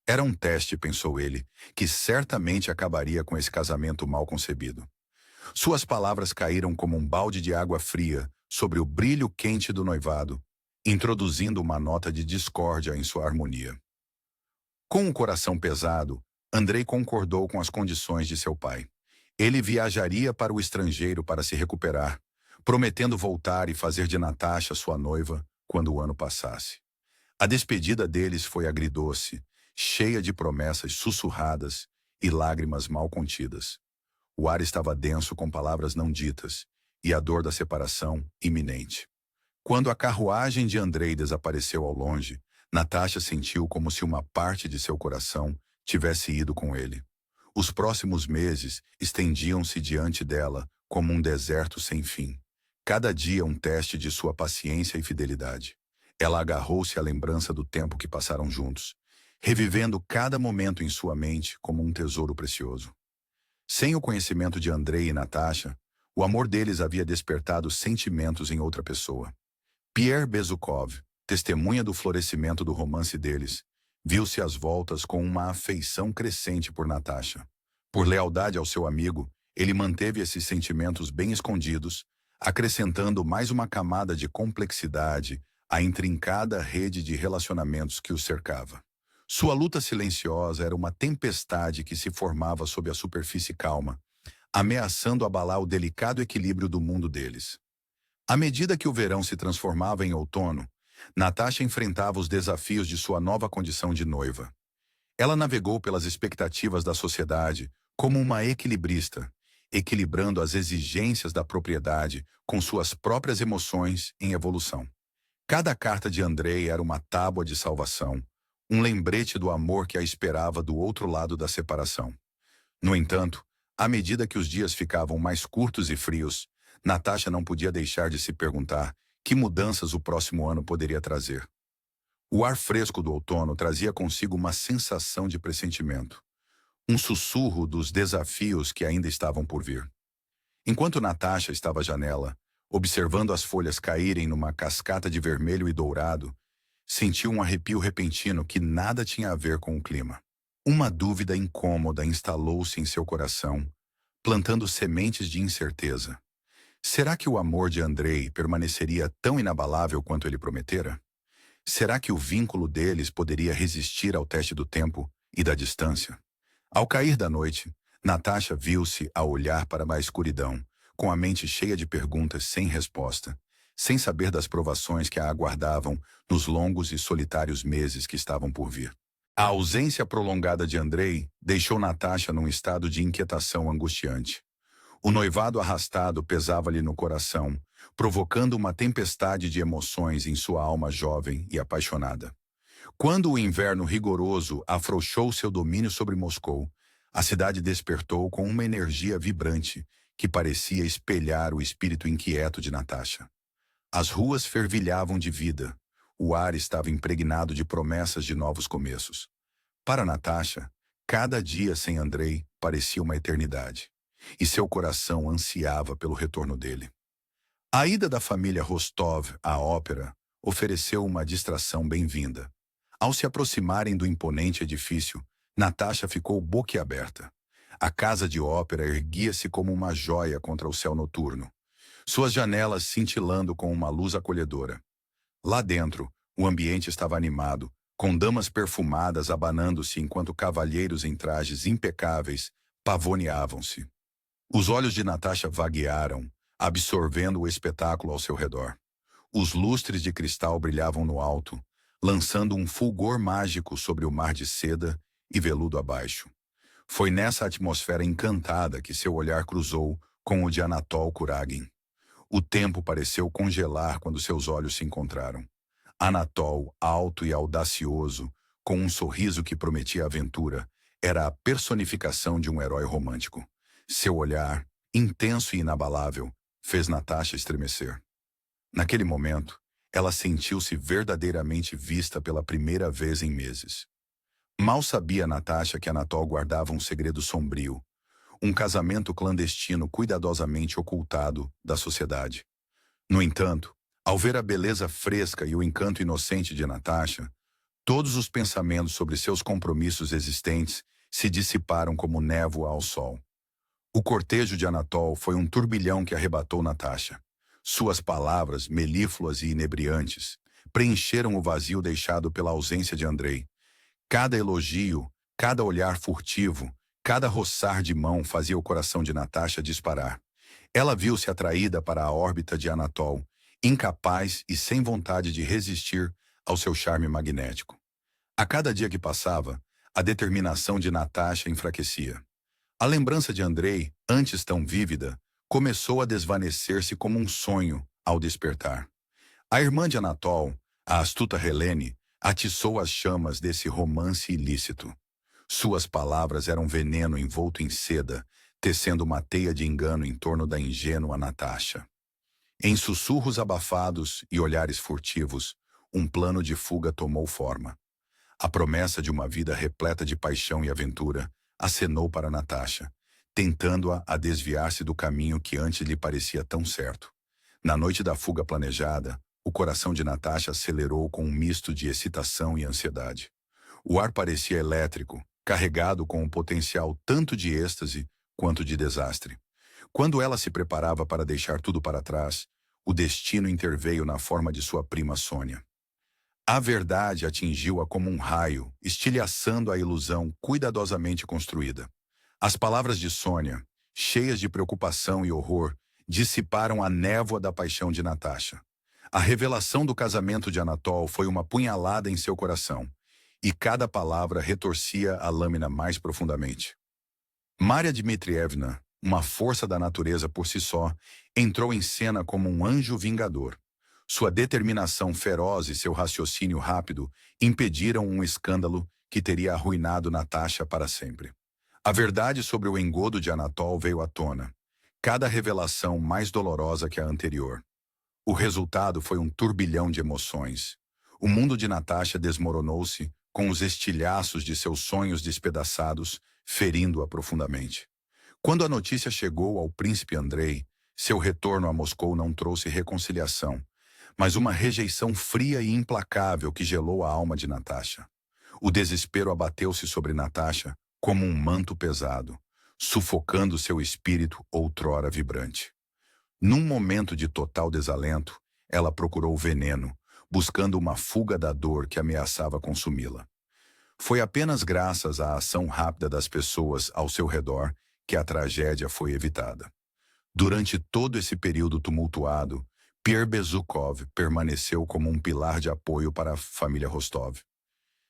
Era um teste, pensou ele, que certamente acabaria com esse casamento mal concebido. Suas palavras caíram como um balde de água fria sobre o brilho quente do noivado, introduzindo uma nota de discórdia em sua harmonia. Com o coração pesado, Andrei concordou com as condições de seu pai. Ele viajaria para o estrangeiro para se recuperar, prometendo voltar e fazer de Natasha sua noiva quando o ano passasse. A despedida deles foi agridoce, cheia de promessas sussurradas e lágrimas mal contidas. O ar estava denso com palavras não ditas e a dor da separação iminente. Quando a carruagem de Andrei desapareceu ao longe, Natasha sentiu como se uma parte de seu coração tivesse ido com ele. Os próximos meses estendiam-se diante dela como um deserto sem fim. Cada dia um teste de sua paciência e fidelidade. Ela agarrou-se à lembrança do tempo que passaram juntos, revivendo cada momento em sua mente como um tesouro precioso. Sem o conhecimento de Andrei e Natasha, o amor deles havia despertado sentimentos em outra pessoa. Pierre Bezukhov, testemunha do florescimento do romance deles, viu-se às voltas com uma afeição crescente por Natasha. Por lealdade ao seu amigo, ele manteve esses sentimentos bem escondidos, acrescentando mais uma camada de complexidade à intrincada rede de relacionamentos que os cercava. Sua luta silenciosa era uma tempestade que se formava sob a superfície calma, ameaçando abalar o delicado equilíbrio do mundo deles. À medida que o verão se transformava em outono, Natasha enfrentava os desafios de sua nova condição de noiva. Ela navegou pelas expectativas da sociedade como uma equilibrista, equilibrando as exigências da propriedade com suas próprias emoções em evolução. Cada carta de Andrei era uma tábua de salvação, um lembrete do amor que a esperava do outro lado da separação. No entanto, à medida que os dias ficavam mais curtos e frios, Natasha não podia deixar de se perguntar que mudanças o próximo ano poderia trazer. O ar fresco do outono trazia consigo uma sensação de pressentimento, um sussurro dos desafios que ainda estavam por vir. Enquanto Natasha estava à janela, observando as folhas caírem numa cascata de vermelho e dourado, sentiu um arrepio repentino que nada tinha a ver com o clima. Uma dúvida incômoda instalou-se em seu coração, plantando sementes de incerteza. Será que o amor de Andrei permaneceria tão inabalável quanto ele prometera? Será que o vínculo deles poderia resistir ao teste do tempo e da distância? Ao cair da noite, Natasha viu-se a olhar para a escuridão, com a mente cheia de perguntas sem resposta, sem saber das provações que a aguardavam nos longos e solitários meses que estavam por vir. A ausência prolongada de Andrei deixou Natasha num estado de inquietação angustiante. O noivado arrastado pesava-lhe no coração, provocando uma tempestade de emoções em sua alma jovem e apaixonada. Quando o inverno rigoroso afrouxou seu domínio sobre Moscou, a cidade despertou com uma energia vibrante que parecia espelhar o espírito inquieto de Natasha. As ruas fervilhavam de vida, o ar estava impregnado de promessas de novos começos. Para Natasha, cada dia sem Andrei parecia uma eternidade, e seu coração ansiava pelo retorno dele. A ida da família Rostov à ópera ofereceu uma distração bem-vinda. Ao se aproximarem do imponente edifício, Natasha ficou boquiaberta. A casa de ópera erguia-se como uma joia contra o céu noturno, suas janelas cintilando com uma luz acolhedora. Lá dentro, o ambiente estava animado, com damas perfumadas abanando-se enquanto cavalheiros em trajes impecáveis pavoneavam-se. Os olhos de Natasha vaguearam, absorvendo o espetáculo ao seu redor. Os lustres de cristal brilhavam no alto, lançando um fulgor mágico sobre o mar de seda e veludo abaixo. Foi nessa atmosfera encantada que seu olhar cruzou com o de Anatol Kuragin. O tempo pareceu congelar quando seus olhos se encontraram. Anatol, alto e audacioso, com um sorriso que prometia aventura, era a personificação de um herói romântico. Seu olhar, intenso e inabalável, fez Natasha estremecer. Naquele momento, ela sentiu-se verdadeiramente vista pela primeira vez em meses. Mal sabia Natasha que Anatol guardava um segredo sombrio, um casamento clandestino cuidadosamente ocultado da sociedade. No entanto, ao ver a beleza fresca e o encanto inocente de Natasha, todos os pensamentos sobre seus compromissos existentes se dissiparam como névoa ao sol. O cortejo de Anatol foi um turbilhão que arrebatou Natasha. Suas palavras, melífluas e inebriantes, preencheram o vazio deixado pela ausência de Andrei. Cada elogio, cada olhar furtivo, cada roçar de mão fazia o coração de Natasha disparar. Ela viu-se atraída para a órbita de Anatol, incapaz e sem vontade de resistir ao seu charme magnético. A cada dia que passava, a determinação de Natasha enfraquecia. A lembrança de Andrei, antes tão vívida, começou a desvanecer-se como um sonho ao despertar. A irmã de Anatol, a astuta Helene, atiçou as chamas desse romance ilícito. Suas palavras eram veneno envolto em seda, tecendo uma teia de engano em torno da ingênua Natasha. Em sussurros abafados e olhares furtivos, um plano de fuga tomou forma. A promessa de uma vida repleta de paixão e aventura acenou para Natasha, tentando-a a desviar-se do caminho que antes lhe parecia tão certo. Na noite da fuga planejada, o coração de Natasha acelerou com um misto de excitação e ansiedade. O ar parecia elétrico, carregado com um potencial tanto de êxtase quanto de desastre. Quando ela se preparava para deixar tudo para trás, o destino interveio na forma de sua prima Sônia. A verdade atingiu-a como um raio, estilhaçando a ilusão cuidadosamente construída. As palavras de Sônia, cheias de preocupação e horror, dissiparam a névoa da paixão de Natasha. A revelação do casamento de Anatol foi uma punhalada em seu coração, e cada palavra retorcia a lâmina mais profundamente. Maria Dmitrievna, uma força da natureza por si só, entrou em cena como um anjo vingador. Sua determinação feroz e seu raciocínio rápido impediram um escândalo que teria arruinado Natasha para sempre. A verdade sobre o engodo de Anatol veio à tona, cada revelação mais dolorosa que a anterior. O resultado foi um turbilhão de emoções. O mundo de Natasha desmoronou-se com os estilhaços de seus sonhos despedaçados, ferindo-a profundamente. Quando a notícia chegou ao príncipe Andrei, seu retorno a Moscou não trouxe reconciliação, mas uma rejeição fria e implacável que gelou a alma de Natasha. O desespero abateu-se sobre Natasha como um manto pesado, sufocando seu espírito outrora vibrante. Num momento de total desalento, ela procurou veneno, buscando uma fuga da dor que ameaçava consumi-la. Foi apenas graças à ação rápida das pessoas ao seu redor que a tragédia foi evitada. Durante todo esse período tumultuado, Pierre Bezukov permaneceu como um pilar de apoio para a família Rostov.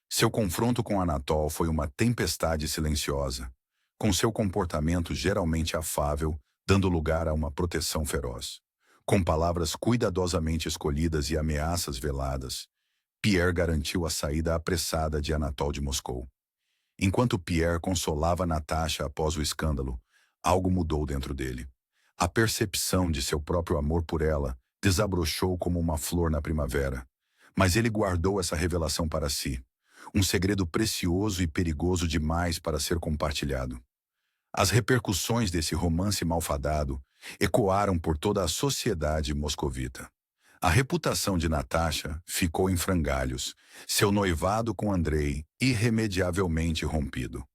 Seu confronto com Anatol foi uma tempestade silenciosa, com seu comportamento geralmente afável, dando lugar a uma proteção feroz. Com palavras cuidadosamente escolhidas e ameaças veladas, Pierre garantiu a saída apressada de Anatol de Moscou. Enquanto Pierre consolava Natasha após o escândalo, algo mudou dentro dele. A percepção de seu próprio amor por ela desabrochou como uma flor na primavera. Mas ele guardou essa revelação para si, um segredo precioso e perigoso demais para ser compartilhado. As repercussões desse romance malfadado ecoaram por toda a sociedade moscovita. A reputação de Natasha ficou em frangalhos, seu noivado com Andrei irremediavelmente rompido.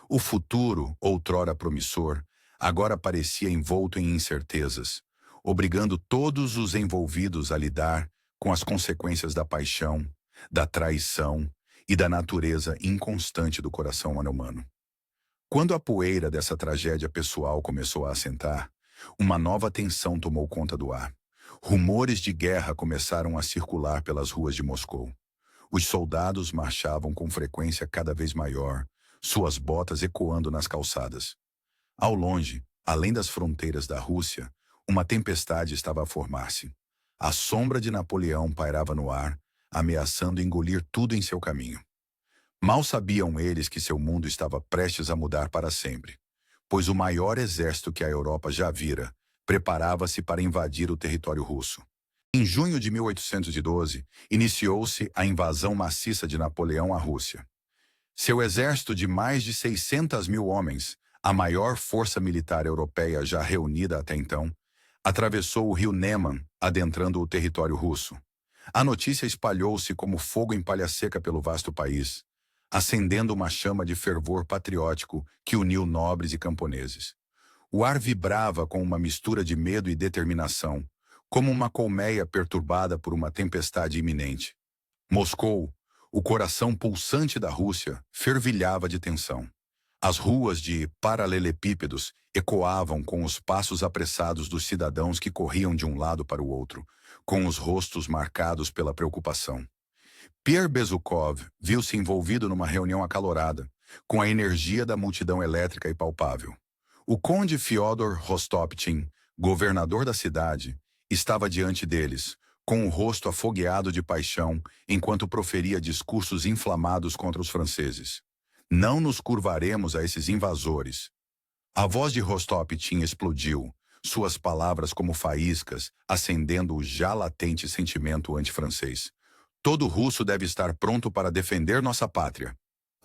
O futuro, outrora promissor, agora parecia envolto em incertezas, obrigando todos os envolvidos a lidar com as consequências da paixão, da traição e da natureza inconstante do coração humano. Quando a poeira dessa tragédia pessoal começou a assentar, uma nova tensão tomou conta do ar. Rumores de guerra começaram a circular pelas ruas de Moscou. Os soldados marchavam com frequência cada vez maior, suas botas ecoando nas calçadas. Ao longe, além das fronteiras da Rússia, uma tempestade estava a formar-se. A sombra de Napoleão pairava no ar, ameaçando engolir tudo em seu caminho. Mal sabiam eles que seu mundo estava prestes a mudar para sempre, pois o maior exército que a Europa já vira preparava-se para invadir o território russo. Em junho de 1812, iniciou-se a invasão maciça de Napoleão à Rússia. Seu exército de mais de 600 mil homens, a maior força militar europeia já reunida até então, atravessou o rio Neman, adentrando o território russo. A notícia espalhou-se como fogo em palha seca pelo vasto país, acendendo uma chama de fervor patriótico que uniu nobres e camponeses. O ar vibrava com uma mistura de medo e determinação, como uma colmeia perturbada por uma tempestade iminente. Moscou, o coração pulsante da Rússia, fervilhava de tensão. As ruas de paralelepípedos ecoavam com os passos apressados dos cidadãos que corriam de um lado para o outro, com os rostos marcados pela preocupação. Pierre Bezukov viu-se envolvido numa reunião acalorada, com a energia da multidão elétrica e palpável. O conde Fyodor Rostopchin, governador da cidade, estava diante deles, com o rosto afogueado de paixão, enquanto proferia discursos inflamados contra os franceses. Não nos curvaremos a esses invasores. A voz de Rostopchin explodiu, suas palavras como faíscas, acendendo o já latente sentimento antifrancês. Todo russo deve estar pronto para defender nossa pátria.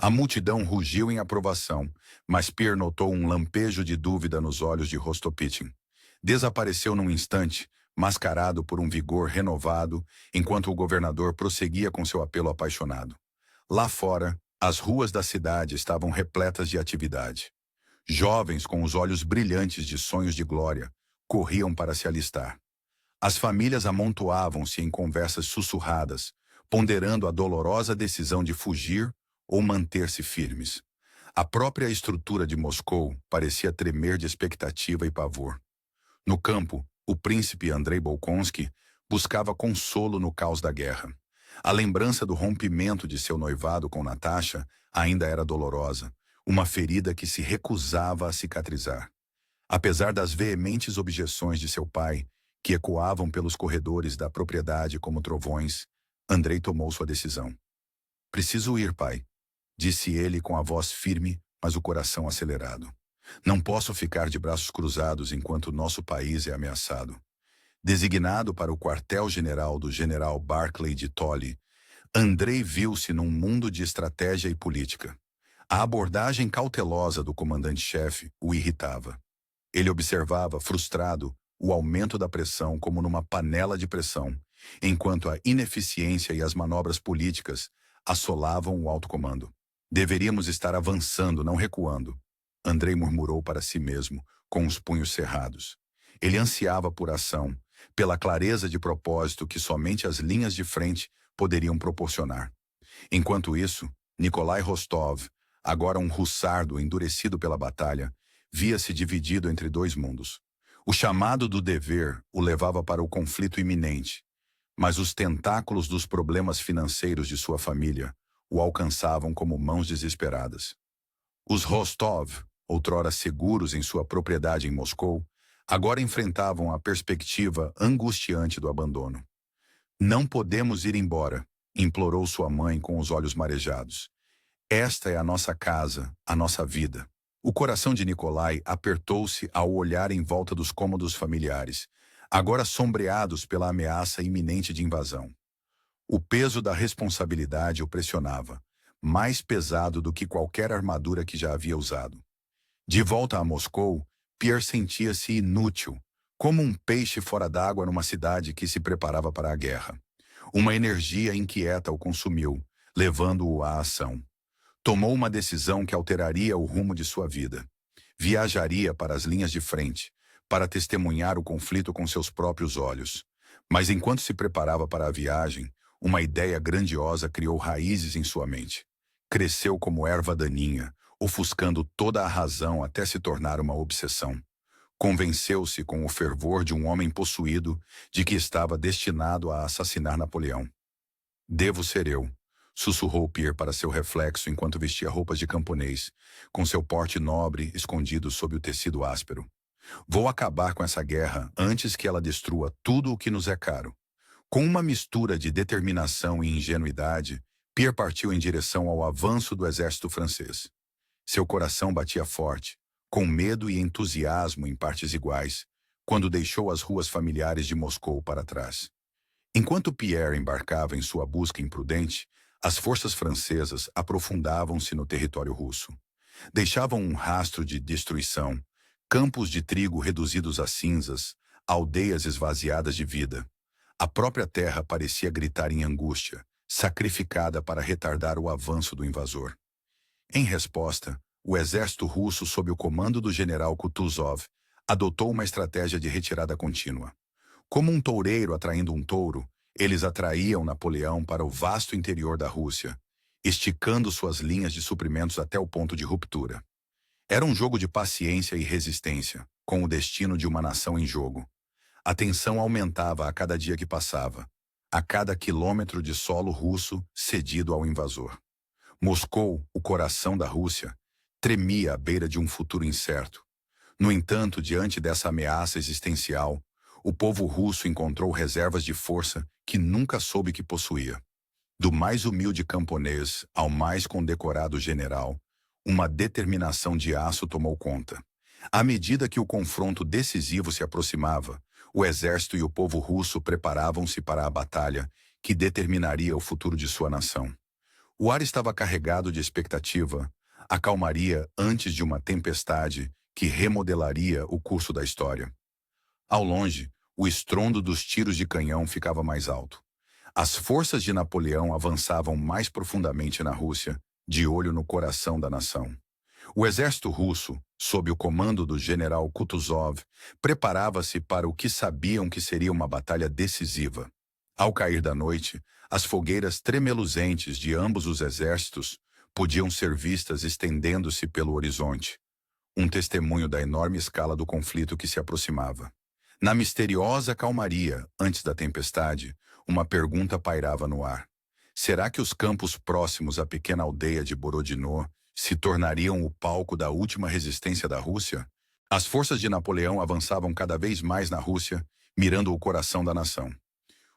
A multidão rugiu em aprovação, mas Pierre notou um lampejo de dúvida nos olhos de Rostopchin. Desapareceu num instante, mascarado por um vigor renovado, enquanto o governador prosseguia com seu apelo apaixonado. Lá fora, as ruas da cidade estavam repletas de atividade. Jovens com os olhos brilhantes de sonhos de glória corriam para se alistar. As famílias amontoavam-se em conversas sussurradas, ponderando a dolorosa decisão de fugir ou manter-se firmes. A própria estrutura de Moscou parecia tremer de expectativa e pavor. No campo, o príncipe Andrei Bolkonsky buscava consolo no caos da guerra. A lembrança do rompimento de seu noivado com Natasha ainda era dolorosa, uma ferida que se recusava a cicatrizar. Apesar das veementes objeções de seu pai, que ecoavam pelos corredores da propriedade como trovões, Andrei tomou sua decisão. Preciso ir, pai, disse ele com a voz firme, mas o coração acelerado. Não posso ficar de braços cruzados enquanto nosso país é ameaçado. Designado para o quartel-general do general Barclay de Tolly, Andrei viu-se num mundo de estratégia e política. A abordagem cautelosa do comandante-chefe o irritava. Ele observava, frustrado, o aumento da pressão como numa panela de pressão, enquanto a ineficiência e as manobras políticas assolavam o alto comando. Deveríamos estar avançando, não recuando, Andrei murmurou para si mesmo, com os punhos cerrados. Ele ansiava por ação, pela clareza de propósito que somente as linhas de frente poderiam proporcionar. Enquanto isso, Nikolai Rostov, agora um russardo endurecido pela batalha, via-se dividido entre dois mundos. O chamado do dever o levava para o conflito iminente, mas os tentáculos dos problemas financeiros de sua família o alcançavam como mãos desesperadas. Os Rostov, outrora seguros em sua propriedade em Moscou, agora enfrentavam a perspectiva angustiante do abandono. Não podemos ir embora, implorou sua mãe com os olhos marejados. Esta é a nossa casa, a nossa vida. O coração de Nikolai apertou-se ao olhar em volta dos cômodos familiares, agora sombreados pela ameaça iminente de invasão. O peso da responsabilidade o pressionava, mais pesado do que qualquer armadura que já havia usado. De volta a Moscou, Pierre sentia-se inútil, como um peixe fora d'água numa cidade que se preparava para a guerra. Uma energia inquieta o consumiu, levando-o à ação. Tomou uma decisão que alteraria o rumo de sua vida. Viajaria para as linhas de frente, para testemunhar o conflito com seus próprios olhos. Mas enquanto se preparava para a viagem, uma ideia grandiosa criou raízes em sua mente. Cresceu como erva daninha, ofuscando toda a razão até se tornar uma obsessão. Convenceu-se com o fervor de um homem possuído de que estava destinado a assassinar Napoleão. Devo ser eu, sussurrou Pierre para seu reflexo enquanto vestia roupas de camponês, com seu porte nobre escondido sob o tecido áspero. Vou acabar com essa guerra antes que ela destrua tudo o que nos é caro. Com uma mistura de determinação e ingenuidade, Pierre partiu em direção ao avanço do exército francês. Seu coração batia forte, com medo e entusiasmo em partes iguais, quando deixou as ruas familiares de Moscou para trás. Enquanto Pierre embarcava em sua busca imprudente, as forças francesas aprofundavam-se no território russo. Deixavam um rastro de destruição, campos de trigo reduzidos a cinzas, aldeias esvaziadas de vida. A própria terra parecia gritar em angústia, sacrificada para retardar o avanço do invasor. Em resposta, o exército russo, sob o comando do general Kutuzov, adotou uma estratégia de retirada contínua. Como um toureiro atraindo um touro, eles atraíam Napoleão para o vasto interior da Rússia, esticando suas linhas de suprimentos até o ponto de ruptura. Era um jogo de paciência e resistência, com o destino de uma nação em jogo. A tensão aumentava a cada dia que passava, a cada quilômetro de solo russo cedido ao invasor. Moscou, o coração da Rússia, tremia à beira de um futuro incerto. No entanto, diante dessa ameaça existencial, o povo russo encontrou reservas de força que nunca soube que possuía. Do mais humilde camponês ao mais condecorado general, uma determinação de aço tomou conta. À medida que o confronto decisivo se aproximava, o exército e o povo russo preparavam-se para a batalha que determinaria o futuro de sua nação. O ar estava carregado de expectativa, a calmaria antes de uma tempestade que remodelaria o curso da história. Ao longe, o estrondo dos tiros de canhão ficava mais alto. As forças de Napoleão avançavam mais profundamente na Rússia, de olho no coração da nação. O exército russo, sob o comando do general Kutuzov, preparava-se para o que sabiam que seria uma batalha decisiva. Ao cair da noite, as fogueiras tremeluzentes de ambos os exércitos podiam ser vistas estendendo-se pelo horizonte, um testemunho da enorme escala do conflito que se aproximava. Na misteriosa calmaria, antes da tempestade, uma pergunta pairava no ar. Será que os campos próximos à pequena aldeia de Borodino se tornariam o palco da última resistência da Rússia? As forças de Napoleão avançavam cada vez mais na Rússia, mirando o coração da nação.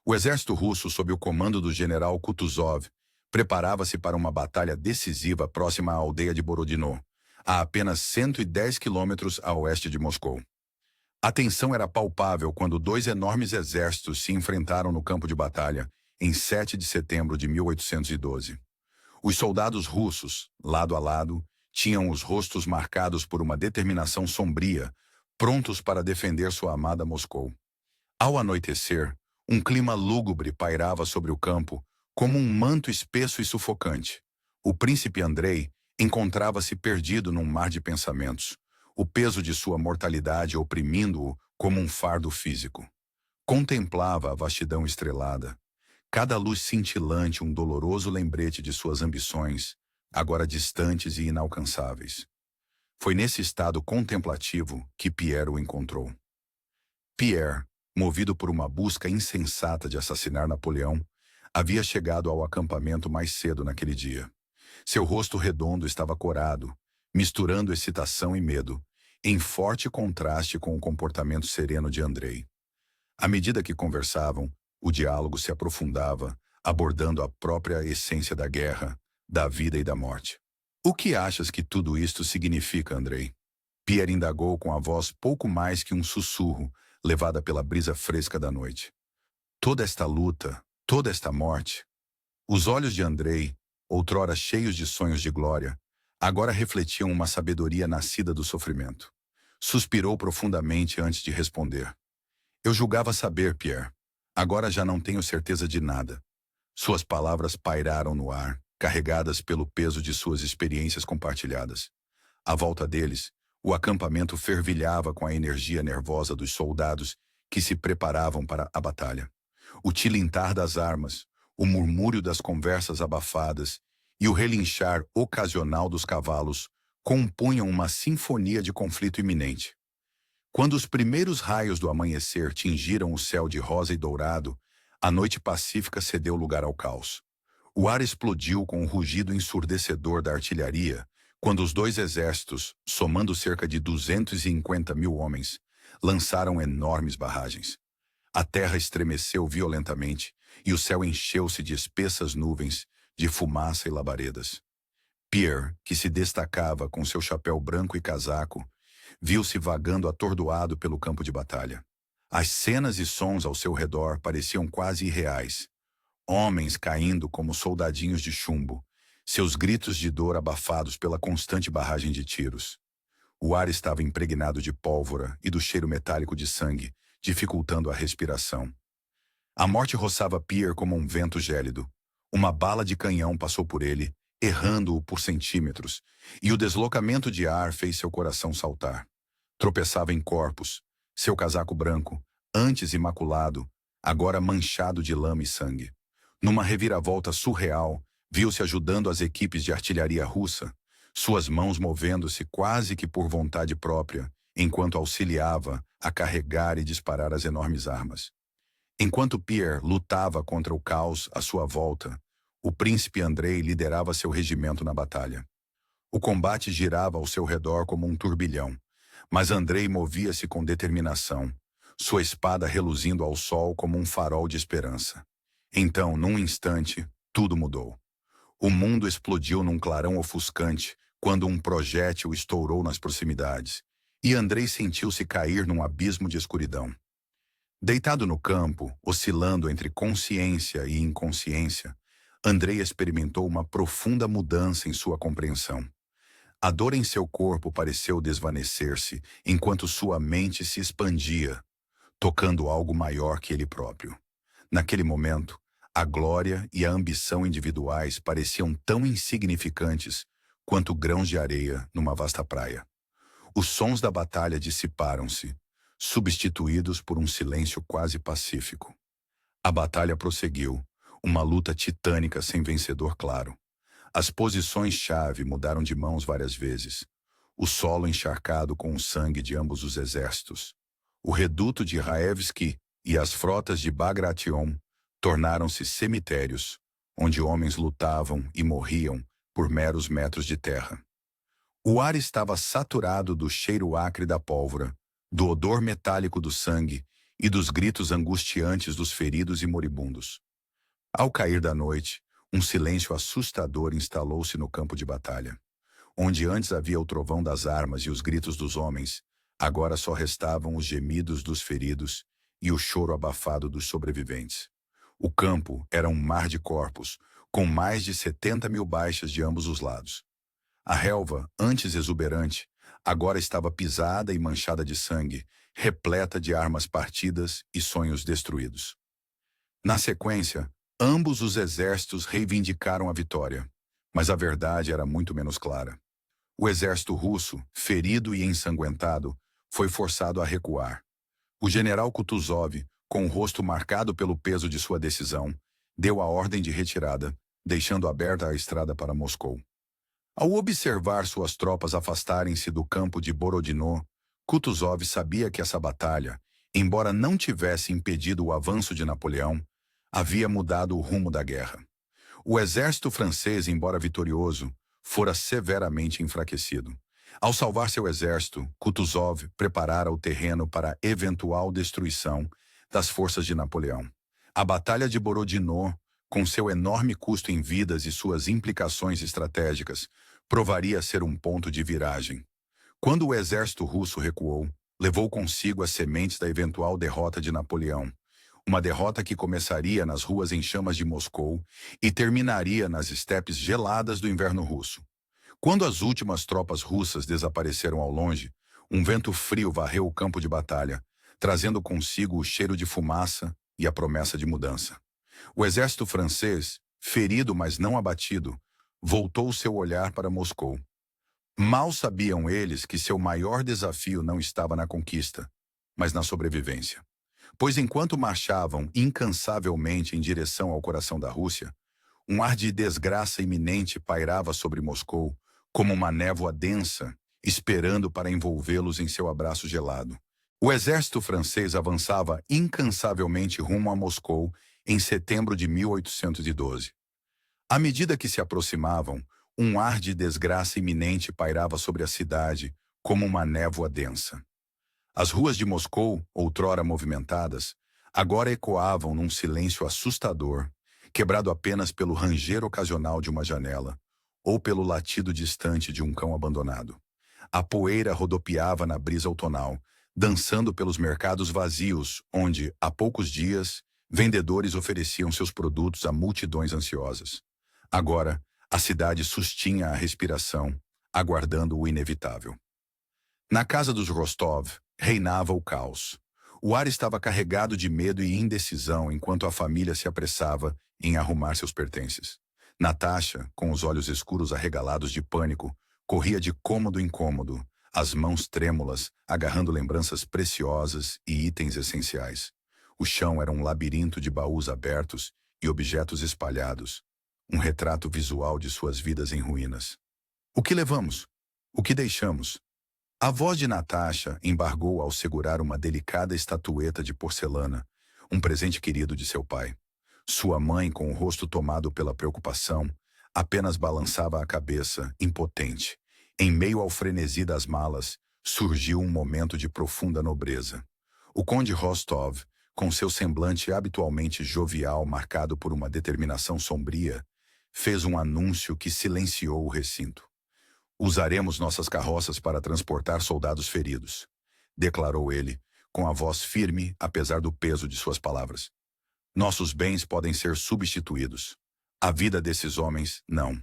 O exército russo, sob o comando do general Kutuzov, preparava-se para uma batalha decisiva próxima à aldeia de Borodino, a apenas 110 quilômetros a oeste de Moscou. A tensão era palpável quando dois enormes exércitos se enfrentaram no campo de batalha em 7 de setembro de 1812. Os soldados russos, lado a lado, tinham os rostos marcados por uma determinação sombria, prontos para defender sua amada Moscou. Ao anoitecer, um clima lúgubre pairava sobre o campo, como um manto espesso e sufocante. O príncipe Andrei encontrava-se perdido num mar de pensamentos, o peso de sua mortalidade oprimindo-o como um fardo físico. Contemplava a vastidão estrelada, cada luz cintilante um doloroso lembrete de suas ambições, agora distantes e inalcançáveis. Foi nesse estado contemplativo que Pierre o encontrou. Pierre, movido por uma busca insensata de assassinar Napoleão, havia chegado ao acampamento mais cedo naquele dia. Seu rosto redondo estava corado, misturando excitação e medo, em forte contraste com o comportamento sereno de Andrei. À medida que conversavam, o diálogo se aprofundava, abordando a própria essência da guerra, da vida e da morte. O que achas que tudo isto significa, Andrei? Pierre indagou com a voz pouco mais que um sussurro, levada pela brisa fresca da noite. Toda esta luta, toda esta morte. Os olhos de Andrei, outrora cheios de sonhos de glória, agora refletiam uma sabedoria nascida do sofrimento. Suspirou profundamente antes de responder. Eu julgava saber, Pierre. Agora já não tenho certeza de nada. Suas palavras pairaram no ar, carregadas pelo peso de suas experiências compartilhadas. À volta deles, o acampamento fervilhava com a energia nervosa dos soldados que se preparavam para a batalha. O tilintar das armas, o murmúrio das conversas abafadas e o relinchar ocasional dos cavalos compunham uma sinfonia de conflito iminente. Quando os primeiros raios do amanhecer tingiram o céu de rosa e dourado, a noite pacífica cedeu lugar ao caos. O ar explodiu com o rugido ensurdecedor da artilharia, quando os dois exércitos, somando cerca de 250 mil homens, lançaram enormes barragens. A terra estremeceu violentamente e o céu encheu-se de espessas nuvens, de fumaça e labaredas. Pierre, que se destacava com seu chapéu branco e casaco, viu-se vagando atordoado pelo campo de batalha. As cenas e sons ao seu redor pareciam quase irreais. Homens caindo como soldadinhos de chumbo, seus gritos de dor abafados pela constante barragem de tiros. O ar estava impregnado de pólvora e do cheiro metálico de sangue, dificultando a respiração. A morte roçava Pierre como um vento gélido. Uma bala de canhão passou por ele, errando-o por centímetros, e o deslocamento de ar fez seu coração saltar. Tropeçava em corpos, seu casaco branco, antes imaculado, agora manchado de lama e sangue. Numa reviravolta surreal, viu-se ajudando as equipes de artilharia russa, suas mãos movendo-se quase que por vontade própria, enquanto auxiliava a carregar e disparar as enormes armas. Enquanto Pierre lutava contra o caos à sua volta, o príncipe Andrei liderava seu regimento na batalha. O combate girava ao seu redor como um turbilhão, mas Andrei movia-se com determinação, sua espada reluzindo ao sol como um farol de esperança. Então, num instante, tudo mudou. O mundo explodiu num clarão ofuscante quando um projétil estourou nas proximidades, e Andrei sentiu-se cair num abismo de escuridão. Deitado no campo, oscilando entre consciência e inconsciência, Andrei experimentou uma profunda mudança em sua compreensão. A dor em seu corpo pareceu desvanecer-se, enquanto sua mente se expandia, tocando algo maior que ele próprio. Naquele momento, a glória e a ambição individuais pareciam tão insignificantes quanto grãos de areia numa vasta praia. Os sons da batalha dissiparam-se, substituídos por um silêncio quase pacífico. A batalha prosseguiu, uma luta titânica sem vencedor claro. As posições-chave mudaram de mãos várias vezes, o solo encharcado com o sangue de ambos os exércitos. O reduto de Raevski e as frotas de Bagration tornaram-se cemitérios, onde homens lutavam e morriam por meros metros de terra. O ar estava saturado do cheiro acre da pólvora, do odor metálico do sangue e dos gritos angustiantes dos feridos e moribundos. Ao cair da noite, um silêncio assustador instalou-se no campo de batalha. Onde antes havia o trovão das armas e os gritos dos homens, agora só restavam os gemidos dos feridos e o choro abafado dos sobreviventes. O campo era um mar de corpos, com mais de 70.000 baixas de ambos os lados. A relva, antes exuberante, agora estava pisada e manchada de sangue, repleta de armas partidas e sonhos destruídos. Na sequência, ambos os exércitos reivindicaram a vitória, mas a verdade era muito menos clara. O exército russo, ferido e ensanguentado, foi forçado a recuar. O general Kutuzov, com o rosto marcado pelo peso de sua decisão, deu a ordem de retirada, deixando aberta a estrada para Moscou. Ao observar suas tropas afastarem-se do campo de Borodino, Kutuzov sabia que essa batalha, embora não tivesse impedido o avanço de Napoleão, havia mudado o rumo da guerra. O exército francês, embora vitorioso, fora severamente enfraquecido. Ao salvar seu exército, Kutuzov preparara o terreno para a eventual destruição das forças de Napoleão. A Batalha de Borodino, com seu enorme custo em vidas e suas implicações estratégicas, provaria ser um ponto de viragem. Quando o exército russo recuou, levou consigo as sementes da eventual derrota de Napoleão. Uma derrota que começaria nas ruas em chamas de Moscou e terminaria nas estepes geladas do inverno russo. Quando as últimas tropas russas desapareceram ao longe, um vento frio varreu o campo de batalha, trazendo consigo o cheiro de fumaça e a promessa de mudança. O exército francês, ferido mas não abatido, voltou seu olhar para Moscou. Mal sabiam eles que seu maior desafio não estava na conquista, mas na sobrevivência. Pois enquanto marchavam incansavelmente em direção ao coração da Rússia, um ar de desgraça iminente pairava sobre Moscou, como uma névoa densa, esperando para envolvê-los em seu abraço gelado. O exército francês avançava incansavelmente rumo a Moscou em setembro de 1812. À medida que se aproximavam, um ar de desgraça iminente pairava sobre a cidade, como uma névoa densa. As ruas de Moscou, outrora movimentadas, agora ecoavam num silêncio assustador, quebrado apenas pelo ranger ocasional de uma janela ou pelo latido distante de um cão abandonado. A poeira rodopiava na brisa outonal, dançando pelos mercados vazios, onde, há poucos dias, vendedores ofereciam seus produtos a multidões ansiosas. Agora, a cidade sustinha a respiração, aguardando o inevitável. Na casa dos Rostov, reinava o caos. O ar estava carregado de medo e indecisão enquanto a família se apressava em arrumar seus pertences. Natasha, com os olhos escuros arregalados de pânico, corria de cômodo em cômodo, as mãos trêmulas, agarrando lembranças preciosas e itens essenciais. O chão era um labirinto de baús abertos e objetos espalhados, um retrato visual de suas vidas em ruínas. O que levamos? O que deixamos? A voz de Natasha embargou ao segurar uma delicada estatueta de porcelana, um presente querido de seu pai. Sua mãe, com o rosto tomado pela preocupação, apenas balançava a cabeça, impotente. Em meio ao frenesi das malas, surgiu um momento de profunda nobreza. O conde Rostov, com seu semblante habitualmente jovial marcado por uma determinação sombria, fez um anúncio que silenciou o recinto. "Usaremos nossas carroças para transportar soldados feridos", declarou ele, com a voz firme apesar do peso de suas palavras. "Nossos bens podem ser substituídos. A vida desses homens, não."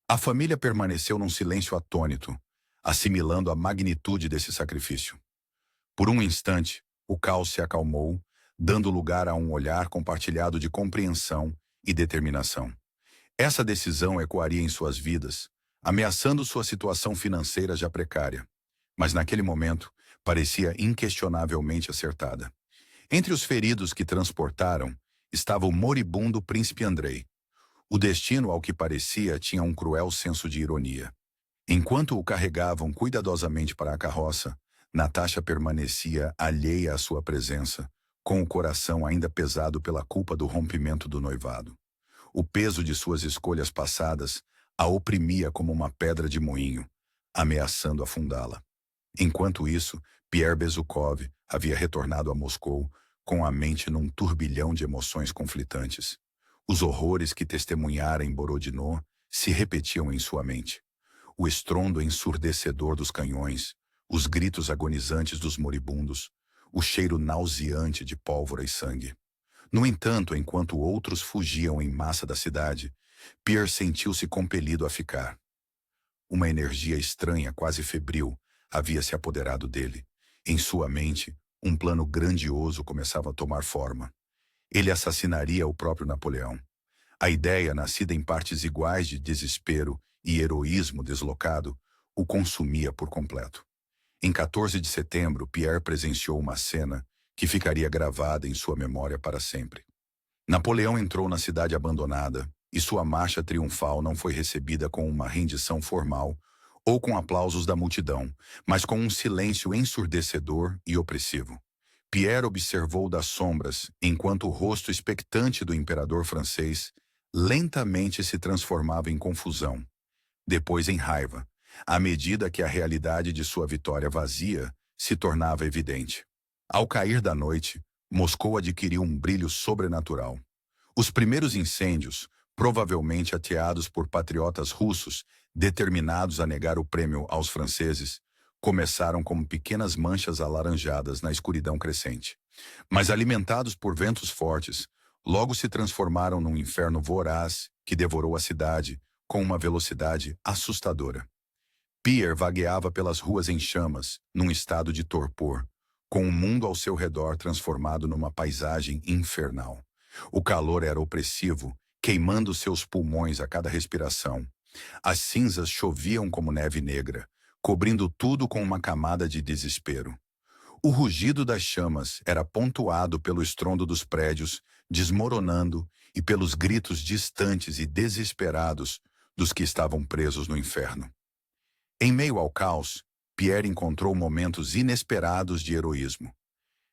A família permaneceu num silêncio atônito, assimilando a magnitude desse sacrifício. Por um instante, o caos se acalmou, dando lugar a um olhar compartilhado de compreensão e determinação. Essa decisão ecoaria em suas vidas, ameaçando sua situação financeira já precária, mas naquele momento parecia inquestionavelmente acertada. Entre os feridos que transportaram estava o moribundo príncipe Andrei. O destino, ao que parecia, tinha um cruel senso de ironia. Enquanto o carregavam cuidadosamente para a carroça, Natasha permanecia alheia à sua presença, com o coração ainda pesado pela culpa do rompimento do noivado. O peso de suas escolhas passadas a oprimia como uma pedra de moinho, ameaçando afundá-la. Enquanto isso, Pierre Bezukhov havia retornado a Moscou com a mente num turbilhão de emoções conflitantes. Os horrores que testemunhara em Borodino se repetiam em sua mente. O estrondo ensurdecedor dos canhões, os gritos agonizantes dos moribundos, o cheiro nauseante de pólvora e sangue. No entanto, enquanto outros fugiam em massa da cidade, Pierre sentiu-se compelido a ficar. Uma energia estranha, quase febril, havia se apoderado dele. Em sua mente, um plano grandioso começava a tomar forma. Ele assassinaria o próprio Napoleão. A ideia, nascida em partes iguais de desespero e heroísmo deslocado, o consumia por completo. Em 14 de setembro, Pierre presenciou uma cena que ficaria gravada em sua memória para sempre. Napoleão entrou na cidade abandonada e sua marcha triunfal não foi recebida com uma rendição formal ou com aplausos da multidão, mas com um silêncio ensurdecedor e opressivo. Pierre observou das sombras, enquanto o rosto expectante do imperador francês lentamente se transformava em confusão, depois em raiva, à medida que a realidade de sua vitória vazia se tornava evidente. Ao cair da noite, Moscou adquiriu um brilho sobrenatural. Os primeiros incêndios, provavelmente ateados por patriotas russos determinados a negar o prêmio aos franceses, começaram como pequenas manchas alaranjadas na escuridão crescente. Mas alimentados por ventos fortes, logo se transformaram num inferno voraz que devorou a cidade com uma velocidade assustadora. Pierre vagueava pelas ruas em chamas, num estado de torpor, com o mundo ao seu redor transformado numa paisagem infernal. O calor era opressivo, queimando seus pulmões a cada respiração. As cinzas choviam como neve negra, cobrindo tudo com uma camada de desespero. O rugido das chamas era pontuado pelo estrondo dos prédios, desmoronando, e pelos gritos distantes e desesperados dos que estavam presos no inferno. Em meio ao caos, Pierre encontrou momentos inesperados de heroísmo.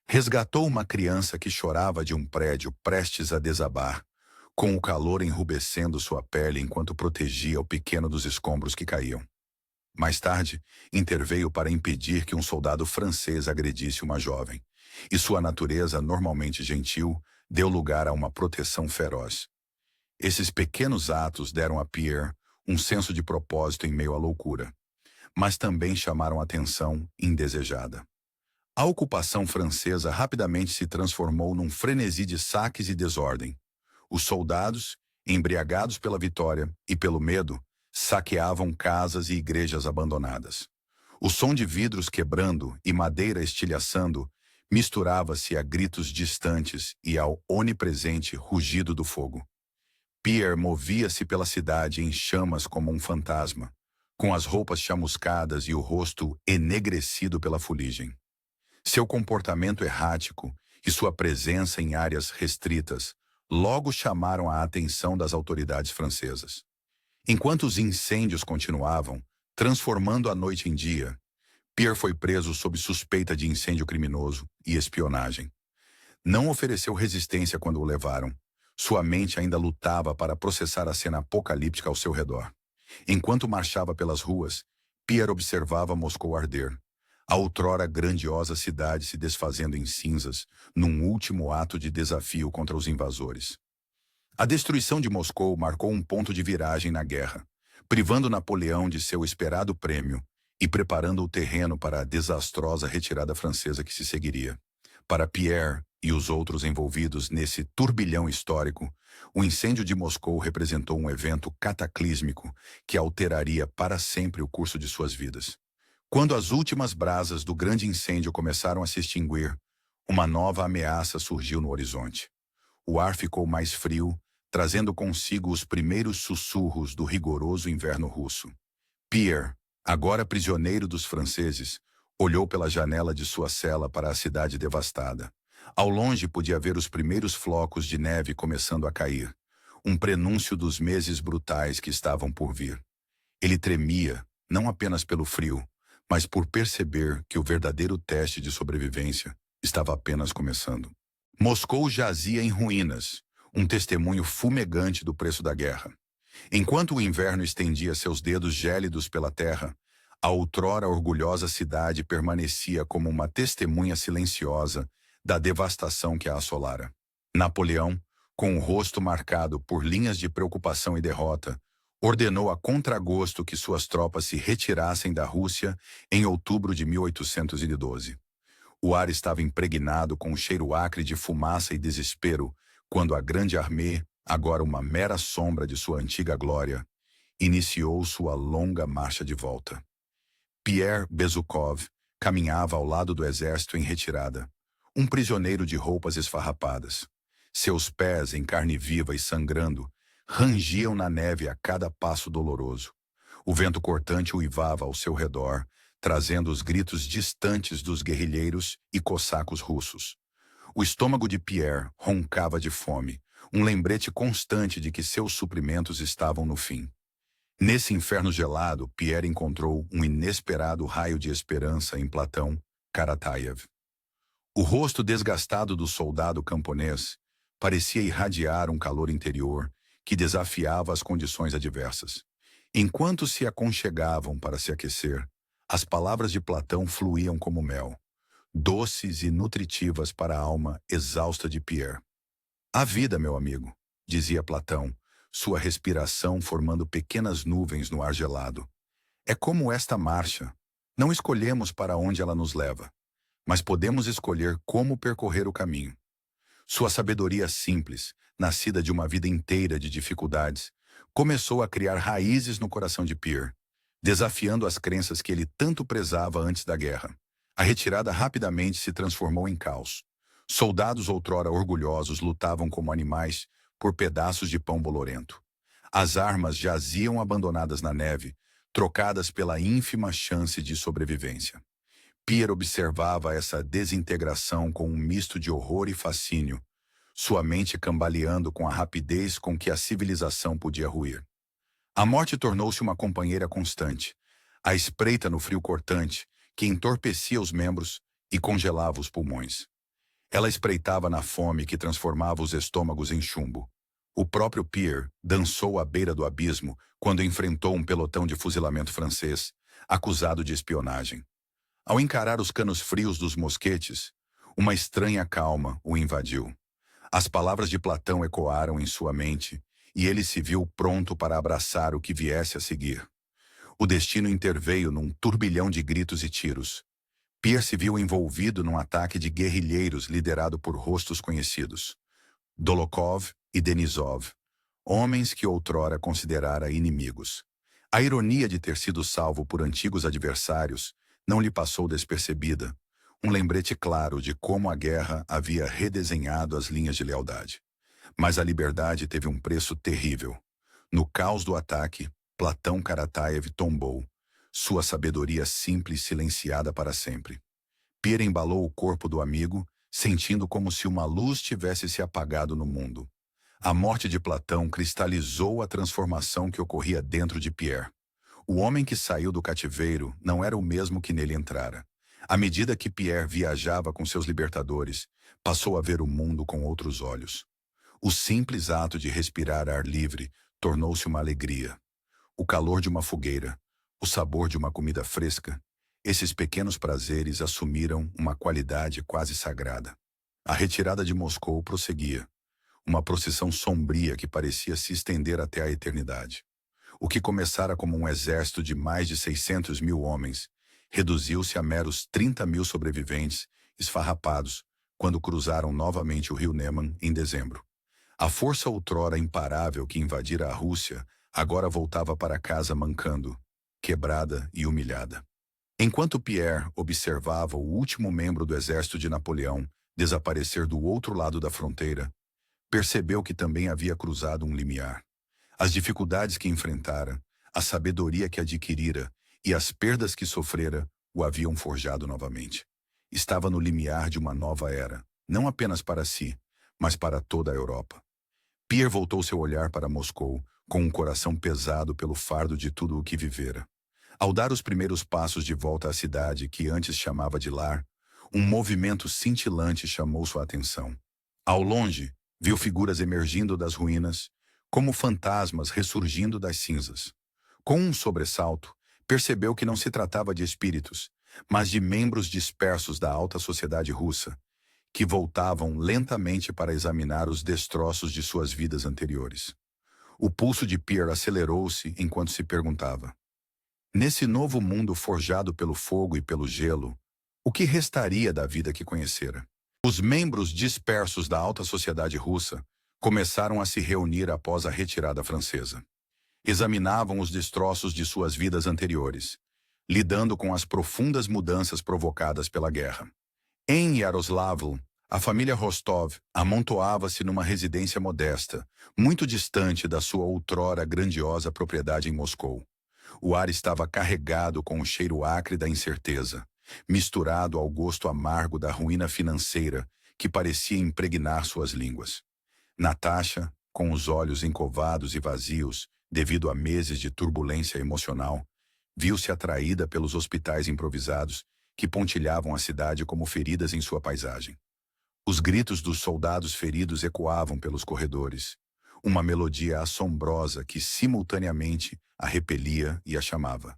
Resgatou uma criança que chorava de um prédio prestes a desabar, com o calor enrubescendo sua pele enquanto protegia o pequeno dos escombros que caíam. Mais tarde, interveio para impedir que um soldado francês agredisse uma jovem, e sua natureza normalmente gentil deu lugar a uma proteção feroz. Esses pequenos atos deram a Pierre um senso de propósito em meio à loucura, mas também chamaram atenção indesejada. A ocupação francesa rapidamente se transformou num frenesi de saques e desordem. Os soldados, embriagados pela vitória e pelo medo, saqueavam casas e igrejas abandonadas. O som de vidros quebrando e madeira estilhaçando misturava-se a gritos distantes e ao onipresente rugido do fogo. Pierre movia-se pela cidade em chamas como um fantasma, com as roupas chamuscadas e o rosto enegrecido pela fuligem. Seu comportamento errático e sua presença em áreas restritas logo chamaram a atenção das autoridades francesas. Enquanto os incêndios continuavam, transformando a noite em dia, Pierre foi preso sob suspeita de incêndio criminoso e espionagem. Não ofereceu resistência quando o levaram. Sua mente ainda lutava para processar a cena apocalíptica ao seu redor. Enquanto marchava pelas ruas, Pierre observava Moscou arder, a outrora grandiosa cidade se desfazendo em cinzas, num último ato de desafio contra os invasores. A destruição de Moscou marcou um ponto de viragem na guerra, privando Napoleão de seu esperado prêmio e preparando o terreno para a desastrosa retirada francesa que se seguiria. Para Pierre e os outros envolvidos nesse turbilhão histórico, o incêndio de Moscou representou um evento cataclísmico que alteraria para sempre o curso de suas vidas. Quando as últimas brasas do grande incêndio começaram a se extinguir, uma nova ameaça surgiu no horizonte. O ar ficou mais frio, trazendo consigo os primeiros sussurros do rigoroso inverno russo. Pierre, agora prisioneiro dos franceses, olhou pela janela de sua cela para a cidade devastada. Ao longe podia ver os primeiros flocos de neve começando a cair, um prenúncio dos meses brutais que estavam por vir. Ele tremia, não apenas pelo frio, mas por perceber que o verdadeiro teste de sobrevivência estava apenas começando. Moscou jazia em ruínas, um testemunho fumegante do preço da guerra. Enquanto o inverno estendia seus dedos gélidos pela terra, A outrora orgulhosa cidade permanecia como uma testemunha silenciosa da devastação que a assolara. Napoleão, com o rosto marcado por linhas de preocupação e derrota, ordenou a contragosto que suas tropas se retirassem da Rússia em outubro de 1812. O ar estava impregnado com um cheiro acre de fumaça e desespero quando a grande armée, agora uma mera sombra de sua antiga glória, iniciou sua longa marcha de volta. Pierre Bezukhov caminhava ao lado do exército em retirada, um prisioneiro de roupas esfarrapadas. Seus pés, em carne viva e sangrando, rangiam na neve a cada passo doloroso. O vento cortante uivava ao seu redor, trazendo os gritos distantes dos guerrilheiros e cossacos russos. O estômago de Pierre roncava de fome, um lembrete constante de que seus suprimentos estavam no fim. Nesse inferno gelado, Pierre encontrou um inesperado raio de esperança em Platão Karataev. O rosto desgastado do soldado camponês parecia irradiar um calor interior que desafiava as condições adversas. Enquanto se aconchegavam para se aquecer, as palavras de Platão fluíam como mel, doces e nutritivas para a alma exausta de Pierre. A vida, meu amigo, dizia Platão, sua respiração formando pequenas nuvens no ar gelado. É como esta marcha. Não escolhemos para onde ela nos leva, mas podemos escolher como percorrer o caminho. Sua sabedoria simples, nascida de uma vida inteira de dificuldades, começou a criar raízes no coração de Pierre, desafiando as crenças que ele tanto prezava antes da guerra. A retirada rapidamente se transformou em caos. Soldados outrora orgulhosos lutavam como animais por pedaços de pão bolorento. As armas jaziam abandonadas na neve, trocadas pela ínfima chance de sobrevivência. Pierre observava essa desintegração com um misto de horror e fascínio, sua mente cambaleando com a rapidez com que a civilização podia ruir. A morte tornou-se uma companheira constante, à espreita no frio cortante, que entorpecia os membros e congelava os pulmões. Ela espreitava na fome que transformava os estômagos em chumbo. O próprio Pierre dançou à beira do abismo quando enfrentou um pelotão de fuzilamento francês, acusado de espionagem. Ao encarar os canos frios dos mosquetes, uma estranha calma o invadiu. As palavras de Platão ecoaram em sua mente, e ele se viu pronto para abraçar o que viesse a seguir. O destino interveio num turbilhão de gritos e tiros. Pierre se viu envolvido num ataque de guerrilheiros liderado por rostos conhecidos. Dolokhov e Denisov, homens que outrora considerara inimigos. A ironia de ter sido salvo por antigos adversários não lhe passou despercebida, um lembrete claro de como a guerra havia redesenhado as linhas de lealdade. Mas a liberdade teve um preço terrível. No caos do ataque, Platão Karataev tombou, sua sabedoria simples silenciada para sempre. Pierre embalou o corpo do amigo, sentindo como se uma luz tivesse se apagado no mundo. A morte de Platão cristalizou a transformação que ocorria dentro de Pierre. O homem que saiu do cativeiro não era o mesmo que nele entrara. À medida que Pierre viajava com seus libertadores, passou a ver o mundo com outros olhos. O simples ato de respirar ar livre tornou-se uma alegria. O calor de uma fogueira, o sabor de uma comida fresca, esses pequenos prazeres assumiram uma qualidade quase sagrada. A retirada de Moscou prosseguia, uma procissão sombria que parecia se estender até a eternidade. O que começara como um exército de mais de 600 mil homens, reduziu-se a meros 30 mil sobreviventes, esfarrapados, quando cruzaram novamente o rio Neman em dezembro. A força outrora imparável que invadira a Rússia agora voltava para casa mancando, quebrada e humilhada. Enquanto Pierre observava o último membro do exército de Napoleão desaparecer do outro lado da fronteira, percebeu que também havia cruzado um limiar. As dificuldades que enfrentara, a sabedoria que adquirira e as perdas que sofrera o haviam forjado novamente. Estava no limiar de uma nova era, não apenas para si, mas para toda a Europa. Pierre voltou seu olhar para Moscou, com um coração pesado pelo fardo de tudo o que vivera. Ao dar os primeiros passos de volta à cidade que antes chamava de lar, um movimento cintilante chamou sua atenção. Ao longe, viu figuras emergindo das ruínas, como fantasmas ressurgindo das cinzas. Com um sobressalto, percebeu que não se tratava de espíritos, mas de membros dispersos da alta sociedade russa, que voltavam lentamente para examinar os destroços de suas vidas anteriores. O pulso de Pierre acelerou-se enquanto se perguntava: nesse novo mundo forjado pelo fogo e pelo gelo, o que restaria da vida que conhecera? Os membros dispersos da alta sociedade russa começaram a se reunir após a retirada francesa. Examinavam os destroços de suas vidas anteriores, lidando com as profundas mudanças provocadas pela guerra. Em Yaroslavl, a família Rostov amontoava-se numa residência modesta, muito distante da sua outrora grandiosa propriedade em Moscou. O ar estava carregado com o cheiro acre da incerteza, misturado ao gosto amargo da ruína financeira que parecia impregnar suas línguas. Natasha, com os olhos encovados e vazios devido a meses de turbulência emocional, viu-se atraída pelos hospitais improvisados que pontilhavam a cidade como feridas em sua paisagem. Os gritos dos soldados feridos ecoavam pelos corredores, uma melodia assombrosa que simultaneamente a repelia e a chamava.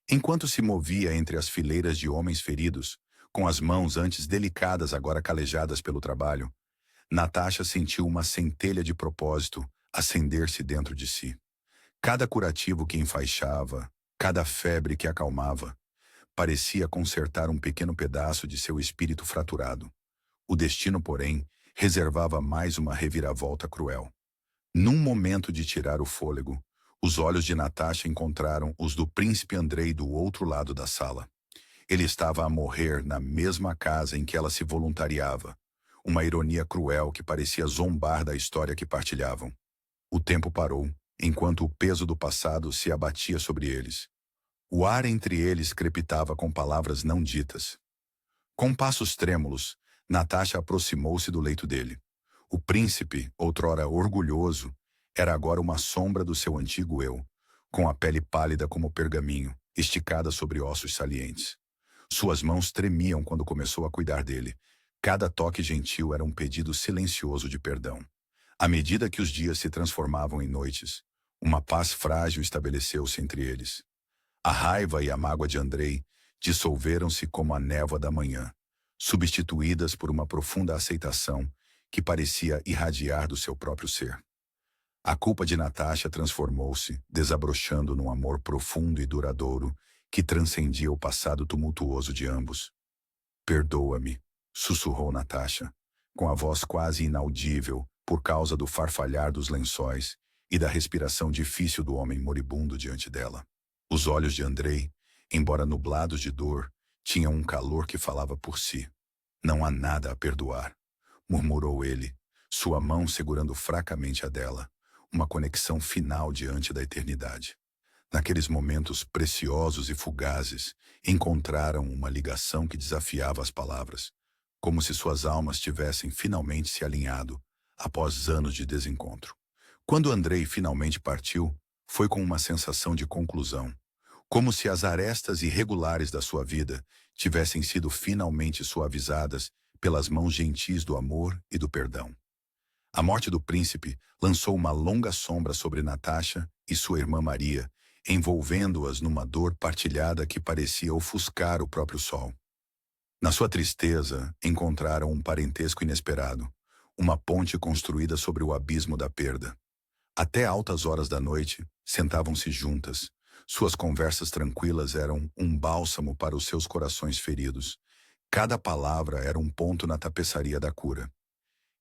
Enquanto se movia entre as fileiras de homens feridos, com as mãos antes delicadas agora calejadas pelo trabalho, Natasha sentiu uma centelha de propósito acender-se dentro de si. Cada curativo que enfaixava, cada febre que acalmava, parecia consertar um pequeno pedaço de seu espírito fraturado. O destino, porém, reservava mais uma reviravolta cruel. Num momento de tirar o fôlego, os olhos de Natasha encontraram os do príncipe Andrei do outro lado da sala. Ele estava a morrer na mesma casa em que ela se voluntariava, uma ironia cruel que parecia zombar da história que partilhavam. O tempo parou, enquanto o peso do passado se abatia sobre eles. O ar entre eles crepitava com palavras não ditas. Com passos trêmulos, Natasha aproximou-se do leito dele. O príncipe, outrora orgulhoso, era agora uma sombra do seu antigo eu, com a pele pálida como pergaminho, esticada sobre ossos salientes. Suas mãos tremiam quando começou a cuidar dele. Cada toque gentil era um pedido silencioso de perdão. À medida que os dias se transformavam em noites, uma paz frágil estabeleceu-se entre eles. A raiva e a mágoa de Andrei dissolveram-se como a névoa da manhã, substituídas por uma profunda aceitação que parecia irradiar do seu próprio ser. A culpa de Natasha transformou-se, desabrochando num amor profundo e duradouro que transcendia o passado tumultuoso de ambos. "Perdoa-me", sussurrou Natasha, com a voz quase inaudível por causa do farfalhar dos lençóis e da respiração difícil do homem moribundo diante dela. Os olhos de Andrei, embora nublados de dor, tinham um calor que falava por si. "Não há nada a perdoar", murmurou ele, sua mão segurando fracamente a dela, uma conexão final diante da eternidade. Naqueles momentos preciosos e fugazes, encontraram uma ligação que desafiava as palavras, como se suas almas tivessem finalmente se alinhado, após anos de desencontro. Quando Andrei finalmente partiu, foi com uma sensação de conclusão, como se as arestas irregulares da sua vida tivessem sido finalmente suavizadas pelas mãos gentis do amor e do perdão. A morte do príncipe lançou uma longa sombra sobre Natasha e sua irmã Maria, envolvendo-as numa dor partilhada que parecia ofuscar o próprio sol. Na sua tristeza, encontraram um parentesco inesperado, uma ponte construída sobre o abismo da perda. Até altas horas da noite, sentavam-se juntas. Suas conversas tranquilas eram um bálsamo para os seus corações feridos. Cada palavra era um ponto na tapeçaria da cura.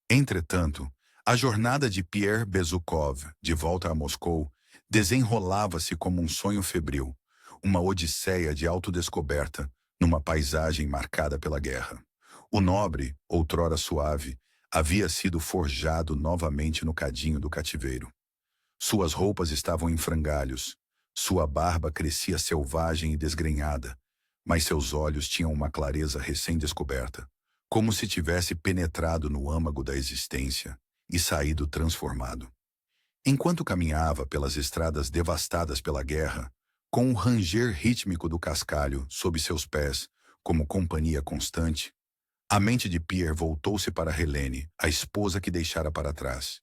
Entretanto, a jornada de Pierre Bezukhov, de volta a Moscou, desenrolava-se como um sonho febril, uma odisseia de autodescoberta, numa paisagem marcada pela guerra. O nobre, outrora suave, havia sido forjado novamente no cadinho do cativeiro. Suas roupas estavam em frangalhos, sua barba crescia selvagem e desgrenhada, mas seus olhos tinham uma clareza recém-descoberta, como se tivesse penetrado no âmago da existência e saído transformado. Enquanto caminhava pelas estradas devastadas pela guerra, com o ranger rítmico do cascalho sob seus pés como companhia constante, a mente de Pierre voltou-se para Helene, a esposa que deixara para trás.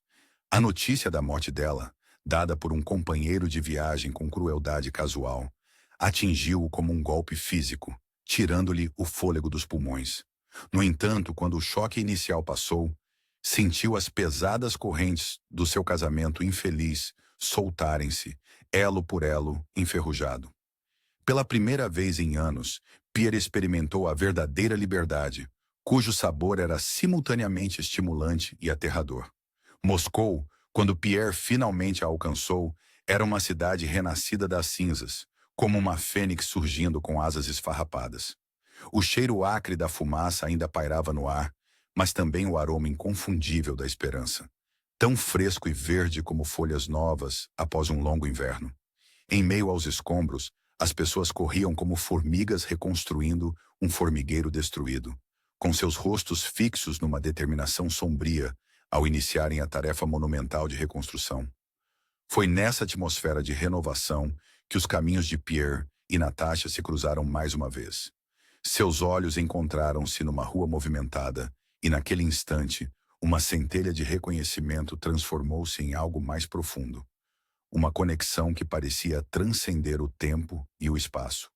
A notícia da morte dela, dada por um companheiro de viagem com crueldade casual, Atingiu-o como um golpe físico, tirando-lhe o fôlego dos pulmões. No entanto, quando o choque inicial passou, sentiu as pesadas correntes do seu casamento infeliz soltarem-se, elo por elo, enferrujado. Pela primeira vez em anos, Pierre experimentou a verdadeira liberdade, cujo sabor era simultaneamente estimulante e aterrador. Moscou, quando Pierre finalmente a alcançou, era uma cidade renascida das cinzas, como uma fênix surgindo com asas esfarrapadas. O cheiro acre da fumaça ainda pairava no ar, mas também o aroma inconfundível da esperança, tão fresco e verde como folhas novas após um longo inverno. Em meio aos escombros, as pessoas corriam como formigas reconstruindo um formigueiro destruído, com seus rostos fixos numa determinação sombria ao iniciarem a tarefa monumental de reconstrução. Foi nessa atmosfera de renovação que os caminhos de Pierre e Natasha se cruzaram mais uma vez. Seus olhos encontraram-se numa rua movimentada e, naquele instante, uma centelha de reconhecimento transformou-se em algo mais profundo. Uma conexão que parecia transcender o tempo e o espaço.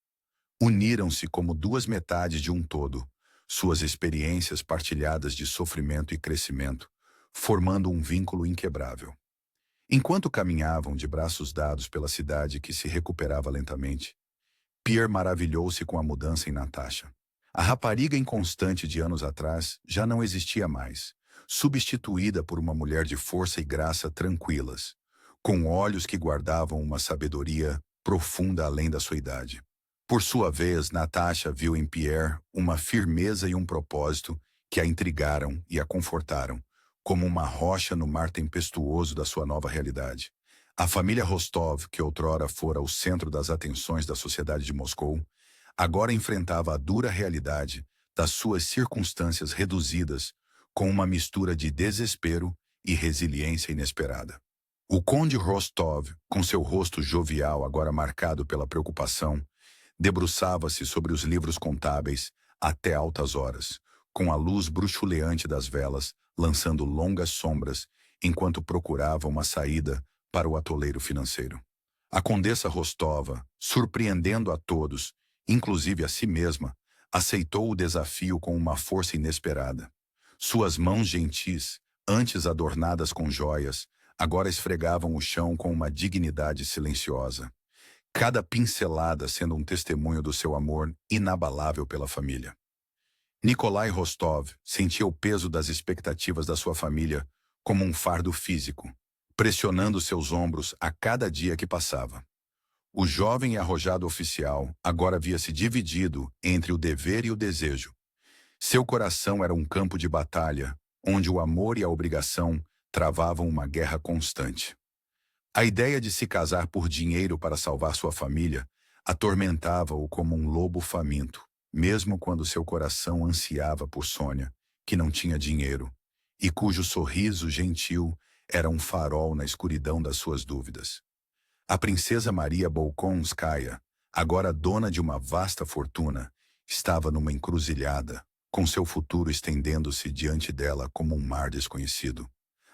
Uniram-se como duas metades de um todo, suas experiências partilhadas de sofrimento e crescimento, formando um vínculo inquebrável. Enquanto caminhavam de braços dados pela cidade que se recuperava lentamente, Pierre maravilhou-se com a mudança em Natasha. A rapariga inconstante de anos atrás já não existia mais, substituída por uma mulher de força e graça tranquilas, com olhos que guardavam uma sabedoria profunda além da sua idade. Por sua vez, Natasha viu em Pierre uma firmeza e um propósito que a intrigaram e a confortaram, como uma rocha no mar tempestuoso da sua nova realidade. A família Rostov, que outrora fora o centro das atenções da sociedade de Moscou, agora enfrentava a dura realidade das suas circunstâncias reduzidas com uma mistura de desespero e resiliência inesperada. O conde Rostov, com seu rosto jovial agora marcado pela preocupação, debruçava-se sobre os livros contábeis até altas horas, com a luz bruxuleante das velas lançando longas sombras enquanto procurava uma saída para o atoleiro financeiro. A condessa Rostova, surpreendendo a todos, inclusive a si mesma, aceitou o desafio com uma força inesperada. Suas mãos gentis, antes adornadas com joias, agora esfregavam o chão com uma dignidade silenciosa, cada pincelada sendo um testemunho do seu amor inabalável pela família. Nikolai Rostov sentia o peso das expectativas da sua família como um fardo físico, pressionando seus ombros a cada dia que passava. O jovem e arrojado oficial agora via-se dividido entre o dever e o desejo. Seu coração era um campo de batalha, onde o amor e a obrigação travavam uma guerra constante. A ideia de se casar por dinheiro para salvar sua família atormentava-o como um lobo faminto, mesmo quando seu coração ansiava por Sônia, que não tinha dinheiro, e cujo sorriso gentil era um farol na escuridão das suas dúvidas. A princesa Maria Bolkonskaya, agora dona de uma vasta fortuna, estava numa encruzilhada, com seu futuro estendendo-se diante dela como um mar desconhecido.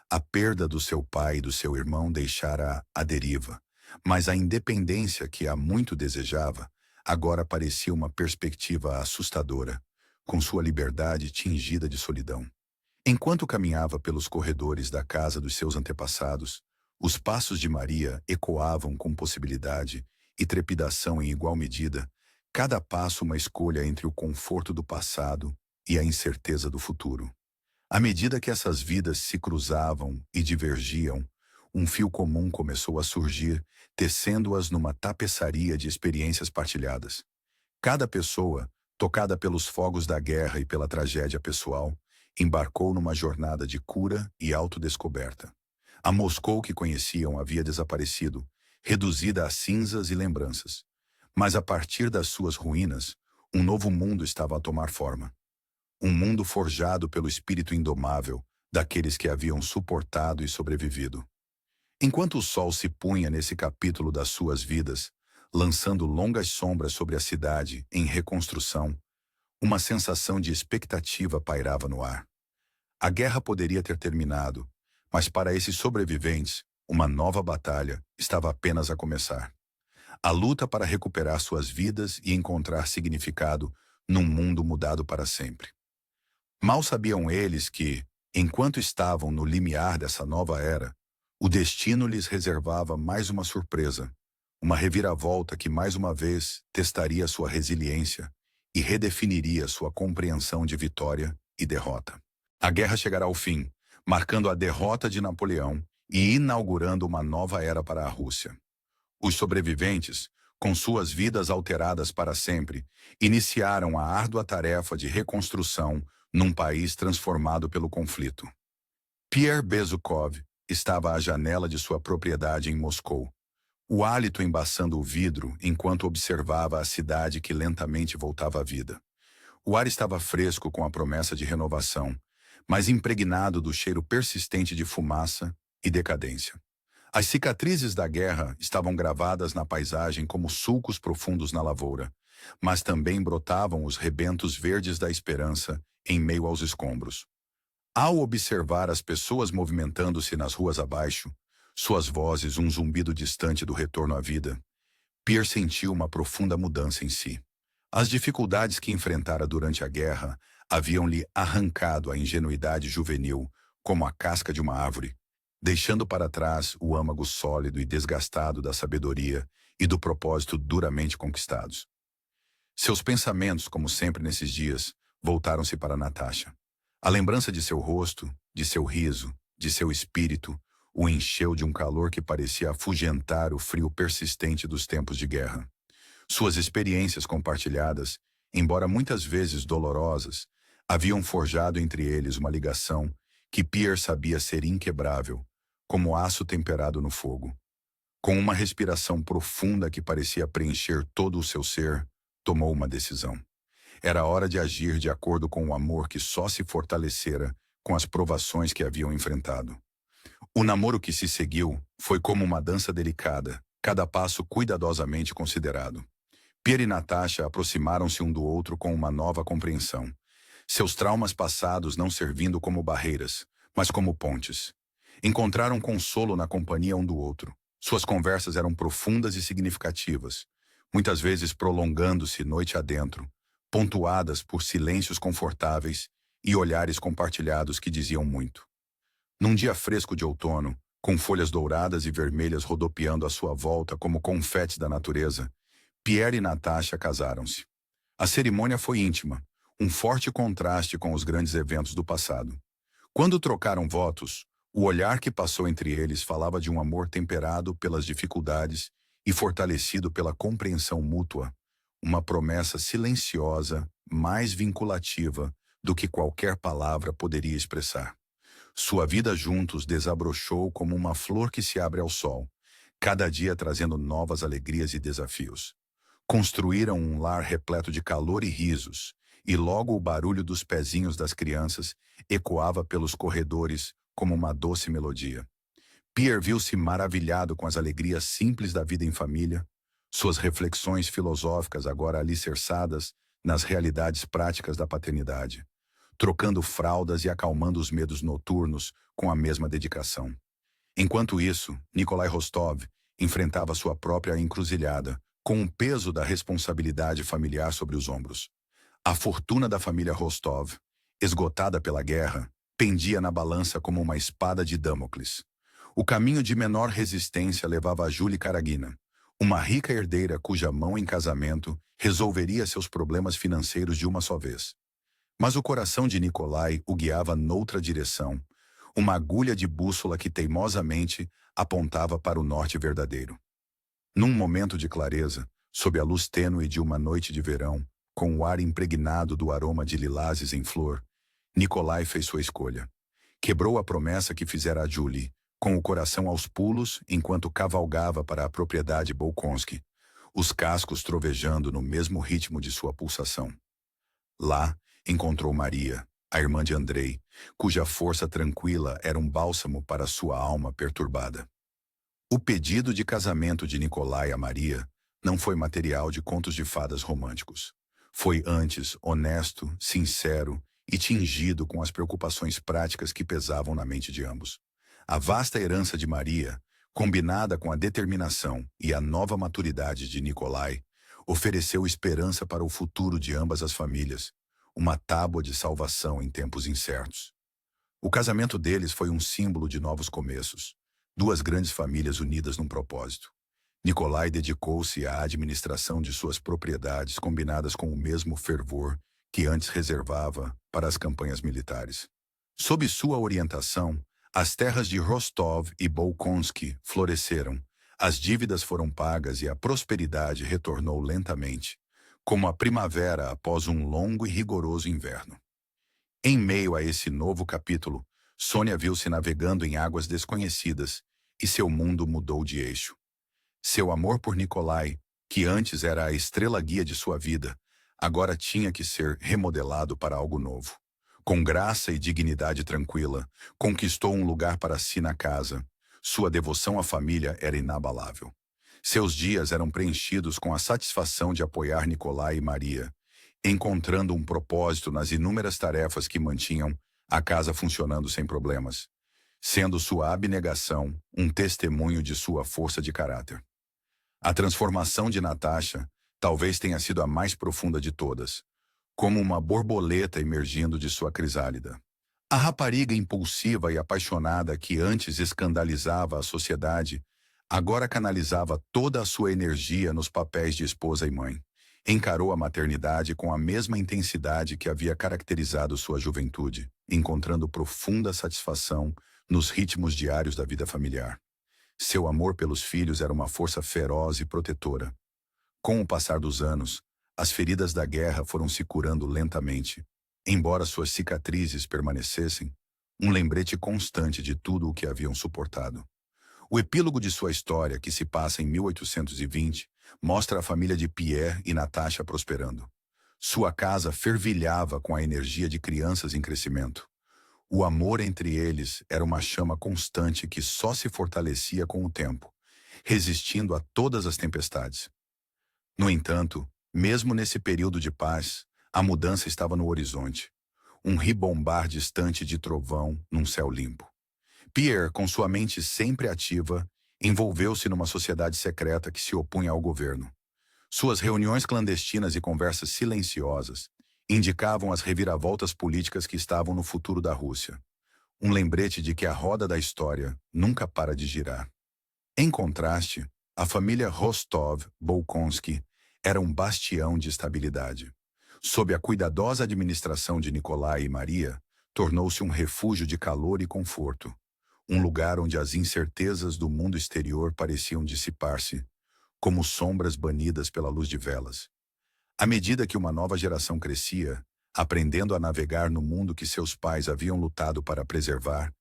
A perda do seu pai e do seu irmão deixara-a à deriva, mas a independência que há muito desejava agora parecia uma perspectiva assustadora, com sua liberdade tingida de solidão. Enquanto caminhava pelos corredores da casa dos seus antepassados, os passos de Maria ecoavam com possibilidade e trepidação em igual medida, cada passo uma escolha entre o conforto do passado e a incerteza do futuro. À medida que essas vidas se cruzavam e divergiam, um fio comum começou a surgir, tecendo-as numa tapeçaria de experiências partilhadas. Cada pessoa, tocada pelos fogos da guerra e pela tragédia pessoal, embarcou numa jornada de cura e autodescoberta. A Moscou que conheciam havia desaparecido, reduzida a cinzas e lembranças. Mas a partir das suas ruínas, um novo mundo estava a tomar forma. Um mundo forjado pelo espírito indomável daqueles que haviam suportado e sobrevivido. Enquanto o sol se punha nesse capítulo das suas vidas, lançando longas sombras sobre a cidade em reconstrução, uma sensação de expectativa pairava no ar. A guerra poderia ter terminado, mas para esses sobreviventes, uma nova batalha estava apenas a começar. a luta para recuperar suas vidas e encontrar significado num mundo mudado para sempre. Mal sabiam eles que, enquanto estavam no limiar dessa nova era, o destino lhes reservava mais uma surpresa, uma reviravolta que mais uma vez testaria sua resiliência e redefiniria sua compreensão de vitória e derrota. A guerra chegará ao fim, marcando a derrota de Napoleão e inaugurando uma nova era para a Rússia. Os sobreviventes, com suas vidas alteradas para sempre, iniciaram a árdua tarefa de reconstrução num país transformado pelo conflito. Pierre Bezukhov estava à janela de sua propriedade em Moscou, o hálito embaçando o vidro enquanto observava a cidade que lentamente voltava à vida. O ar estava fresco com a promessa de renovação, mas impregnado do cheiro persistente de fumaça e decadência. As cicatrizes da guerra estavam gravadas na paisagem como sulcos profundos na lavoura, mas também brotavam os rebentos verdes da esperança em meio aos escombros. Ao observar as pessoas movimentando-se nas ruas abaixo, suas vozes um zumbido distante do retorno à vida, Pierre sentiu uma profunda mudança em si. As dificuldades que enfrentara durante a guerra haviam-lhe arrancado a ingenuidade juvenil como a casca de uma árvore, deixando para trás o âmago sólido e desgastado da sabedoria e do propósito duramente conquistados. Seus pensamentos, como sempre nesses dias, voltaram-se para Natasha. A lembrança de seu rosto, de seu riso, de seu espírito, o encheu de um calor que parecia afugentar o frio persistente dos tempos de guerra. Suas experiências compartilhadas, embora muitas vezes dolorosas, haviam forjado entre eles uma ligação que Pierre sabia ser inquebrável, como aço temperado no fogo. Com uma respiração profunda que parecia preencher todo o seu ser, tomou uma decisão. Era hora de agir de acordo com o amor que só se fortalecera com as provações que haviam enfrentado. O namoro que se seguiu foi como uma dança delicada, cada passo cuidadosamente considerado. Pierre e Natasha aproximaram-se um do outro com uma nova compreensão. Seus traumas passados não servindo como barreiras, mas como pontes. Encontraram consolo na companhia um do outro. Suas conversas eram profundas e significativas, muitas vezes prolongando-se noite adentro, pontuadas por silêncios confortáveis e olhares compartilhados que diziam muito. Num dia fresco de outono, com folhas douradas e vermelhas rodopiando à sua volta como confetes da natureza, Pierre e Natasha casaram-se. A cerimônia foi íntima, um forte contraste com os grandes eventos do passado. Quando trocaram votos, o olhar que passou entre eles falava de um amor temperado pelas dificuldades e fortalecido pela compreensão mútua, uma promessa silenciosa, mais vinculativa do que qualquer palavra poderia expressar. Sua vida juntos desabrochou como uma flor que se abre ao sol, cada dia trazendo novas alegrias e desafios. Construíram um lar repleto de calor e risos, e logo o barulho dos pezinhos das crianças ecoava pelos corredores como uma doce melodia. Pierre viu-se maravilhado com as alegrias simples da vida em família, suas reflexões filosóficas agora alicerçadas nas realidades práticas da paternidade, trocando fraldas e acalmando os medos noturnos com a mesma dedicação. Enquanto isso, Nikolai Rostov enfrentava sua própria encruzilhada, com o peso da responsabilidade familiar sobre os ombros. A fortuna da família Rostov, esgotada pela guerra, pendia na balança como uma espada de Damocles. O caminho de menor resistência levava a Julie Karagina, uma rica herdeira cuja mão em casamento resolveria seus problemas financeiros de uma só vez. Mas o coração de Nikolai o guiava noutra direção, uma agulha de bússola que teimosamente apontava para o norte verdadeiro. Num momento de clareza, sob a luz tênue de uma noite de verão, com o ar impregnado do aroma de lilazes em flor, Nikolai fez sua escolha. Quebrou a promessa que fizera a Julie, com o coração aos pulos enquanto cavalgava para a propriedade Bolkonsky, os cascos trovejando no mesmo ritmo de sua pulsação. Lá, encontrou Maria, a irmã de Andrei, cuja força tranquila era um bálsamo para sua alma perturbada. O pedido de casamento de Nikolai a Maria não foi material de contos de fadas românticos. Foi antes honesto, sincero e tingido com as preocupações práticas que pesavam na mente de ambos. A vasta herança de Maria, combinada com a determinação e a nova maturidade de Nikolai, ofereceu esperança para o futuro de ambas as famílias, uma tábua de salvação em tempos incertos. O casamento deles foi um símbolo de novos começos, duas grandes famílias unidas num propósito. Nikolai dedicou-se à administração de suas propriedades combinadas com o mesmo fervor que antes reservava para as campanhas militares. Sob sua orientação, as terras de Rostov e Bolkonsky floresceram, as dívidas foram pagas e a prosperidade retornou lentamente, como a primavera após um longo e rigoroso inverno. Em meio a esse novo capítulo, Sônia viu-se navegando em águas desconhecidas e seu mundo mudou de eixo. Seu amor por Nikolai, que antes era a estrela guia de sua vida, agora tinha que ser remodelado para algo novo. Com graça e dignidade tranquila, conquistou um lugar para si na casa. Sua devoção à família era inabalável. Seus dias eram preenchidos com a satisfação de apoiar Nikolai e Maria, encontrando um propósito nas inúmeras tarefas que mantinham a casa funcionando sem problemas, sendo sua abnegação um testemunho de sua força de caráter. A transformação de Natasha talvez tenha sido a mais profunda de todas, como uma borboleta emergindo de sua crisálida. A rapariga impulsiva e apaixonada que antes escandalizava a sociedade, agora canalizava toda a sua energia nos papéis de esposa e mãe. Encarou a maternidade com a mesma intensidade que havia caracterizado sua juventude, encontrando profunda satisfação nos ritmos diários da vida familiar. Seu amor pelos filhos era uma força feroz e protetora. Com o passar dos anos, as feridas da guerra foram se curando lentamente, embora suas cicatrizes permanecessem, um lembrete constante de tudo o que haviam suportado. O epílogo de sua história, que se passa em 1820, mostra a família de Pierre e Natasha prosperando. Sua casa fervilhava com a energia de crianças em crescimento. O amor entre eles era uma chama constante que só se fortalecia com o tempo, resistindo a todas as tempestades. No entanto, mesmo nesse período de paz, a mudança estava no horizonte. Um ribombar distante de trovão num céu limpo. Pierre, com sua mente sempre ativa, envolveu-se numa sociedade secreta que se opunha ao governo. Suas reuniões clandestinas e conversas silenciosas indicavam as reviravoltas políticas que estavam no futuro da Rússia. Um lembrete de que a roda da história nunca para de girar. Em contraste, a família Rostov-Bolkonsky era um bastião de estabilidade. Sob a cuidadosa administração de Nikolai e Maria, tornou-se um refúgio de calor e conforto. Um lugar onde as incertezas do mundo exterior pareciam dissipar-se, como sombras banidas pela luz de velas. À medida que uma nova geração crescia, aprendendo a navegar no mundo que seus pais haviam lutado para preservar,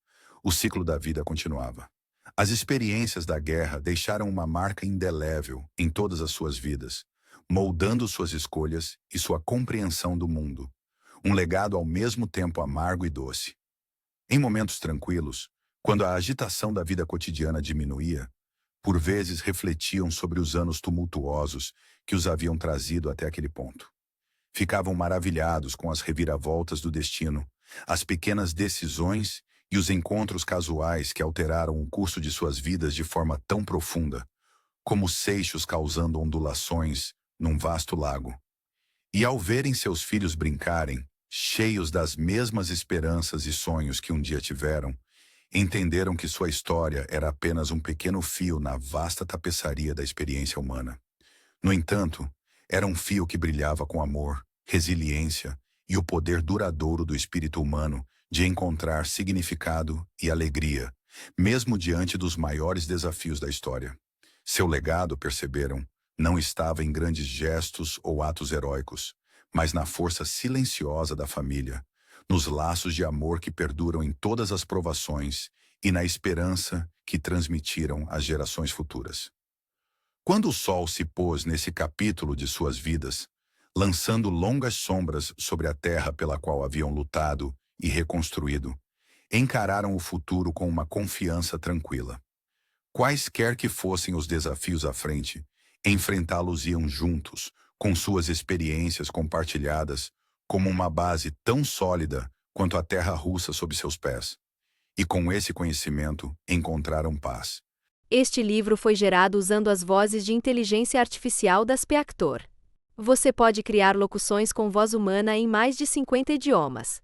o ciclo da vida continuava. As experiências da guerra deixaram uma marca indelével em todas as suas vidas, moldando suas escolhas e sua compreensão do mundo. Um legado ao mesmo tempo amargo e doce. Em momentos tranquilos, quando a agitação da vida cotidiana diminuía, por vezes refletiam sobre os anos tumultuosos que os haviam trazido até aquele ponto. Ficavam maravilhados com as reviravoltas do destino, as pequenas decisões e os encontros casuais que alteraram o curso de suas vidas de forma tão profunda, como seixos causando ondulações num vasto lago. E ao verem seus filhos brincarem, cheios das mesmas esperanças e sonhos que um dia tiveram, entenderam que sua história era apenas um pequeno fio na vasta tapeçaria da experiência humana. No entanto, era um fio que brilhava com amor, resiliência e o poder duradouro do espírito humano de encontrar significado e alegria, mesmo diante dos maiores desafios da história. Seu legado, perceberam, não estava em grandes gestos ou atos heróicos, mas na força silenciosa da família, nos laços de amor que perduram em todas as provações e na esperança que transmitiram às gerações futuras. Quando o sol se pôs nesse capítulo de suas vidas, lançando longas sombras sobre a terra pela qual haviam lutado e reconstruído, encararam o futuro com uma confiança tranquila. Quaisquer que fossem os desafios à frente, enfrentá-los-iam juntos, com suas experiências compartilhadas, como uma base tão sólida quanto a terra russa sob seus pés. E com esse conhecimento encontraram paz, Este livro foi gerado usando as vozes de inteligência artificial da SpeActor. Você pode criar locuções com voz humana em mais de 50 idiomas.